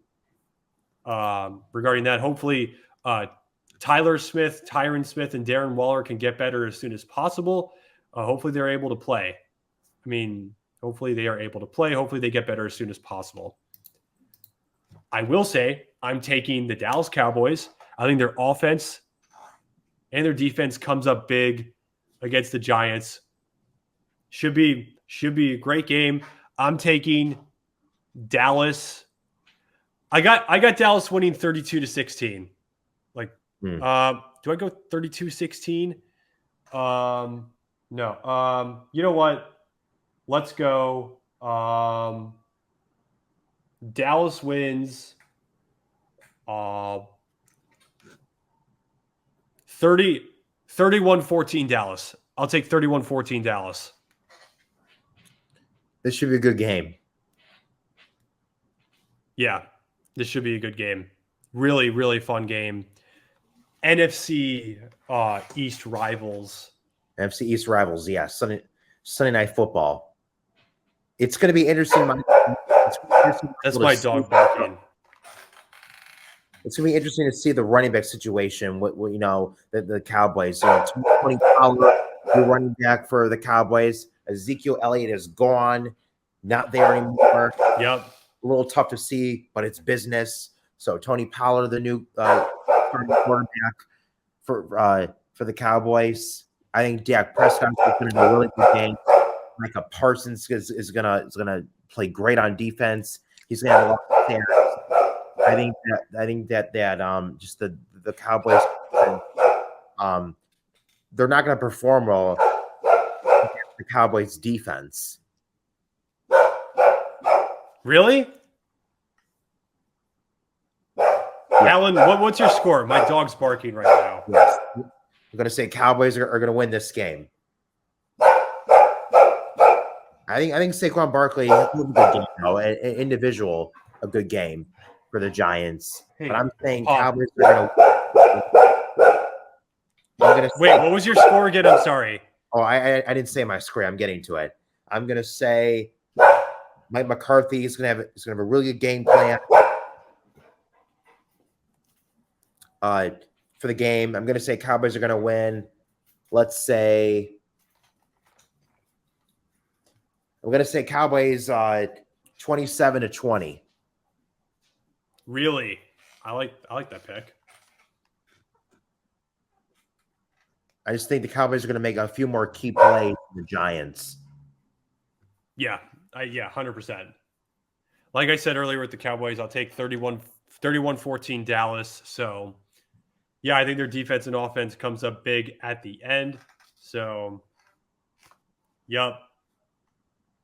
regarding that. Hopefully Tyron Smith, and Darren Waller can get better as soon as possible. Hopefully they're able to play. I mean, hopefully they are able to play. Hopefully they get better as soon as possible. I will say I'm taking the Dallas Cowboys. I think their offense and their defense comes up big against the Giants. Should be a great game. I'm taking Dallas. I got Dallas winning 32-16. Like, do I go 32-16? No. You know what? Let's go. Dallas wins 31-14 Dallas. I'll take 31-14 Dallas. This should be a good game. Yeah, this should be a good game. Really, really fun game. NFC East rivals. NFC East rivals, yeah. Sunday Night Football. It's going to be interesting. That's my dog barking. It's going to be interesting to see the running back situation. What the Cowboys. Tony Pollard, the running back for the Cowboys. Ezekiel Elliott is gone, not there anymore. Yep. A little tough to see, but it's business. So Tony Pollard, the new quarterback for the Cowboys. I think Dak Prescott is going to be a really good game. Micah Parsons is gonna play great on defense. He's gonna have a lot of stats. I think that just the Cowboys they're not gonna perform well against the Cowboys defense. Really? Yeah. Alan, what's your score? My dog's barking right now. Yes. I'm gonna say Cowboys are gonna win this game. I think Saquon Barkley had a good game, though. An individual, a good game for the Giants. But I'm saying Cowboys are going to. Wait, what was your score again? I'm sorry. Oh, I didn't say my score. I'm getting to it. I'm going to say Mike McCarthy is going to have a really good game plan for the game. I'm going to say Cowboys are going to win. Let's say. I'm going to say Cowboys 27-20. Really? I like that pick. I just think the Cowboys are going to make a few more key plays than the Giants. Yeah, 100%. Like I said earlier with the Cowboys, I'll take 31-14 Dallas. So, yeah, I think their defense and offense comes up big at the end. So, yep.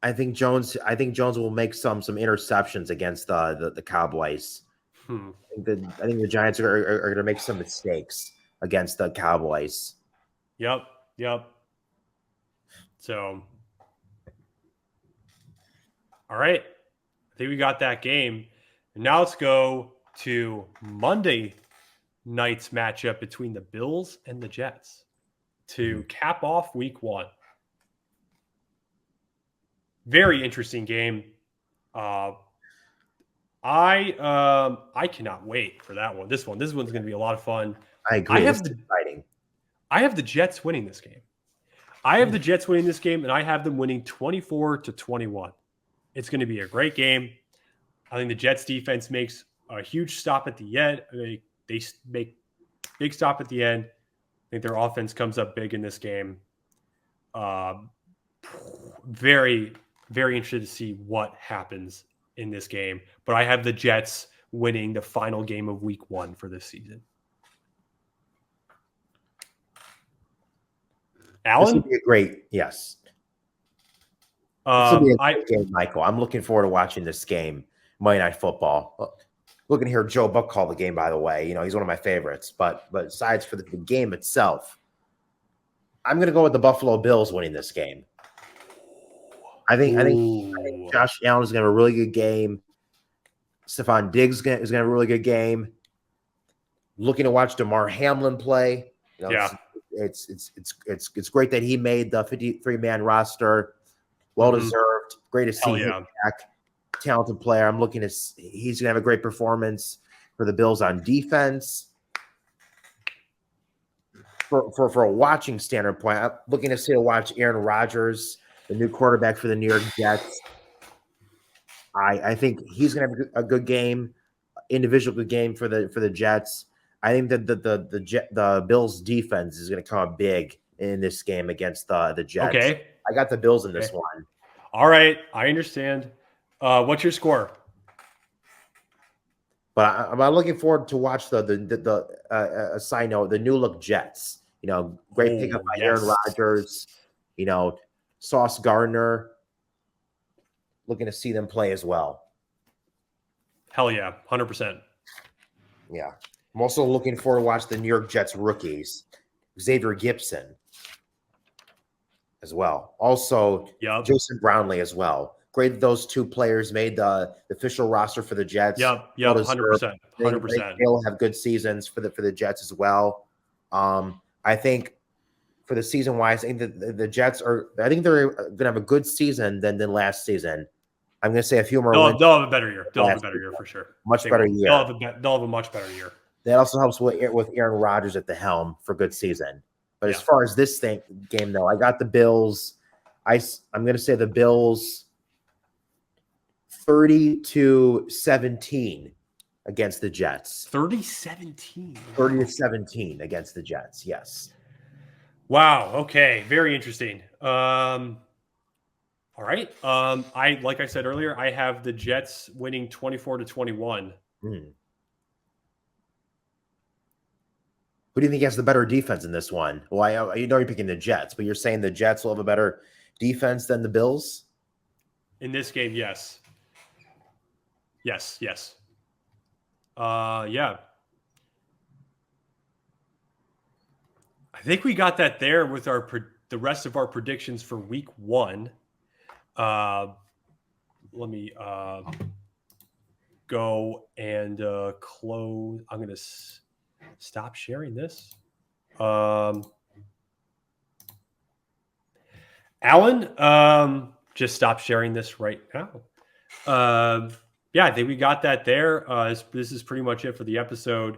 I think Jones will make some interceptions against the Cowboys. I think the Giants are going to make some mistakes against the Cowboys. Yep. So, all right. I think we got that game. And now let's go to Monday night's matchup between the Bills and the Jets to cap off week 1. Very interesting game. I cannot wait for that one. This one's going to be a lot of fun. I agree. It's exciting. I have the Jets winning this game. And I have them winning 24-21. It's going to be a great game. I think the Jets defense makes a huge stop at the end. They make big stop at the end. I think their offense comes up big in this game. Very, very interested to see what happens in this game. But I have the Jets winning the final game of week 1 for this season. Alan? This would be a great, yes. This will be a great game, Michael. I'm looking forward to watching this game, Monday Night Football. Looking to hear Joe Buck call the game, by the way. He's one of my favorites. But besides for the game itself, I'm going to go with the Buffalo Bills winning this game. I think Josh Allen is going to have a really good game. Stephon Diggs is going to have a really good game. Looking to watch DeMar Hamlin play. It's great that he made the 53-man roster. Well deserved. Great to see him back. Talented player. I'm looking to. He's going to have a great performance for the Bills on defense. For a watching standpoint, I'm looking to watch Aaron Rodgers, the new quarterback for the New York Jets. I think he's going to have a good game, individual good game for the Jets. I think that the Bills defense is going to come up big in this game against the Jets. Okay, I got the Bills in this one. All right, I understand. What's your score? But I'm looking forward to watch the side note, the new look Jets. Great pickup by Aaron Rodgers. Sauce Gardner. Looking to see them play as well. Hell yeah, 100%. Yeah. I'm also looking forward to watch the New York Jets rookies, Xavier Gibson as well. Also, Jason Brownlee as well. Great that those two players made the official roster for the Jets. Yep, 100%. 100%. They'll have good seasons for the Jets as well. I think for the season wise. I think the Jets are. I think they're going to have a good season than last season. I'm going to say a few more wins. They'll have a better year. They'll have a better year for sure. Much better year. They'll have a much better year. That also helps with Aaron Rodgers at the helm for good season. But as far as this game, though, I got the Bills. I'm going to say the Bills 30-17 against the Jets. 30-17. 30-17 against the Jets. Yes. Wow. Okay. Very interesting. All right. Like I said earlier, I have the Jets winning 24-21. Who do you think has the better defense in this one? Well, you're picking the Jets, but you're saying the Jets will have a better defense than the Bills? In this game, yes. Yes. Yeah. I think we got that there with the rest of our predictions for week 1. Let me go and close. I'm going to stop sharing this. Alan, just stop sharing this right now. I think we got that there. This is pretty much it for the episode.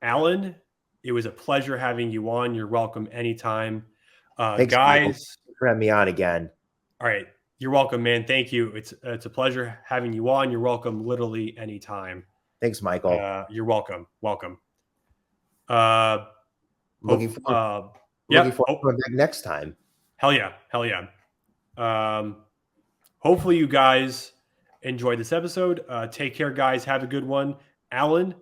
Alan, it was a pleasure having you on. You're welcome anytime. Thanks, guys. Michael, for having me on again. All right. You're welcome, man. Thank you. It's a pleasure having you on. You're welcome literally anytime. Thanks, Michael. You're welcome. Welcome. Looking forward to coming back next time. Hell yeah. Hopefully you guys enjoyed this episode. Take care, guys. Have a good one. Alan,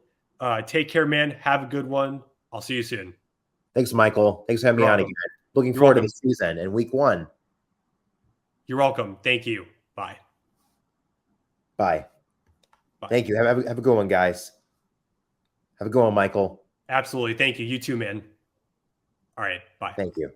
take care, man. Have a good one. I'll see you soon. Thanks, Michael. Thanks for having me on again. Looking forward to the season and week 1. You're welcome. Thank you. Bye. Thank you. Have a good one, guys. Have a good one, Michael. Absolutely. Thank you. You too, man. All right. Bye. Thank you.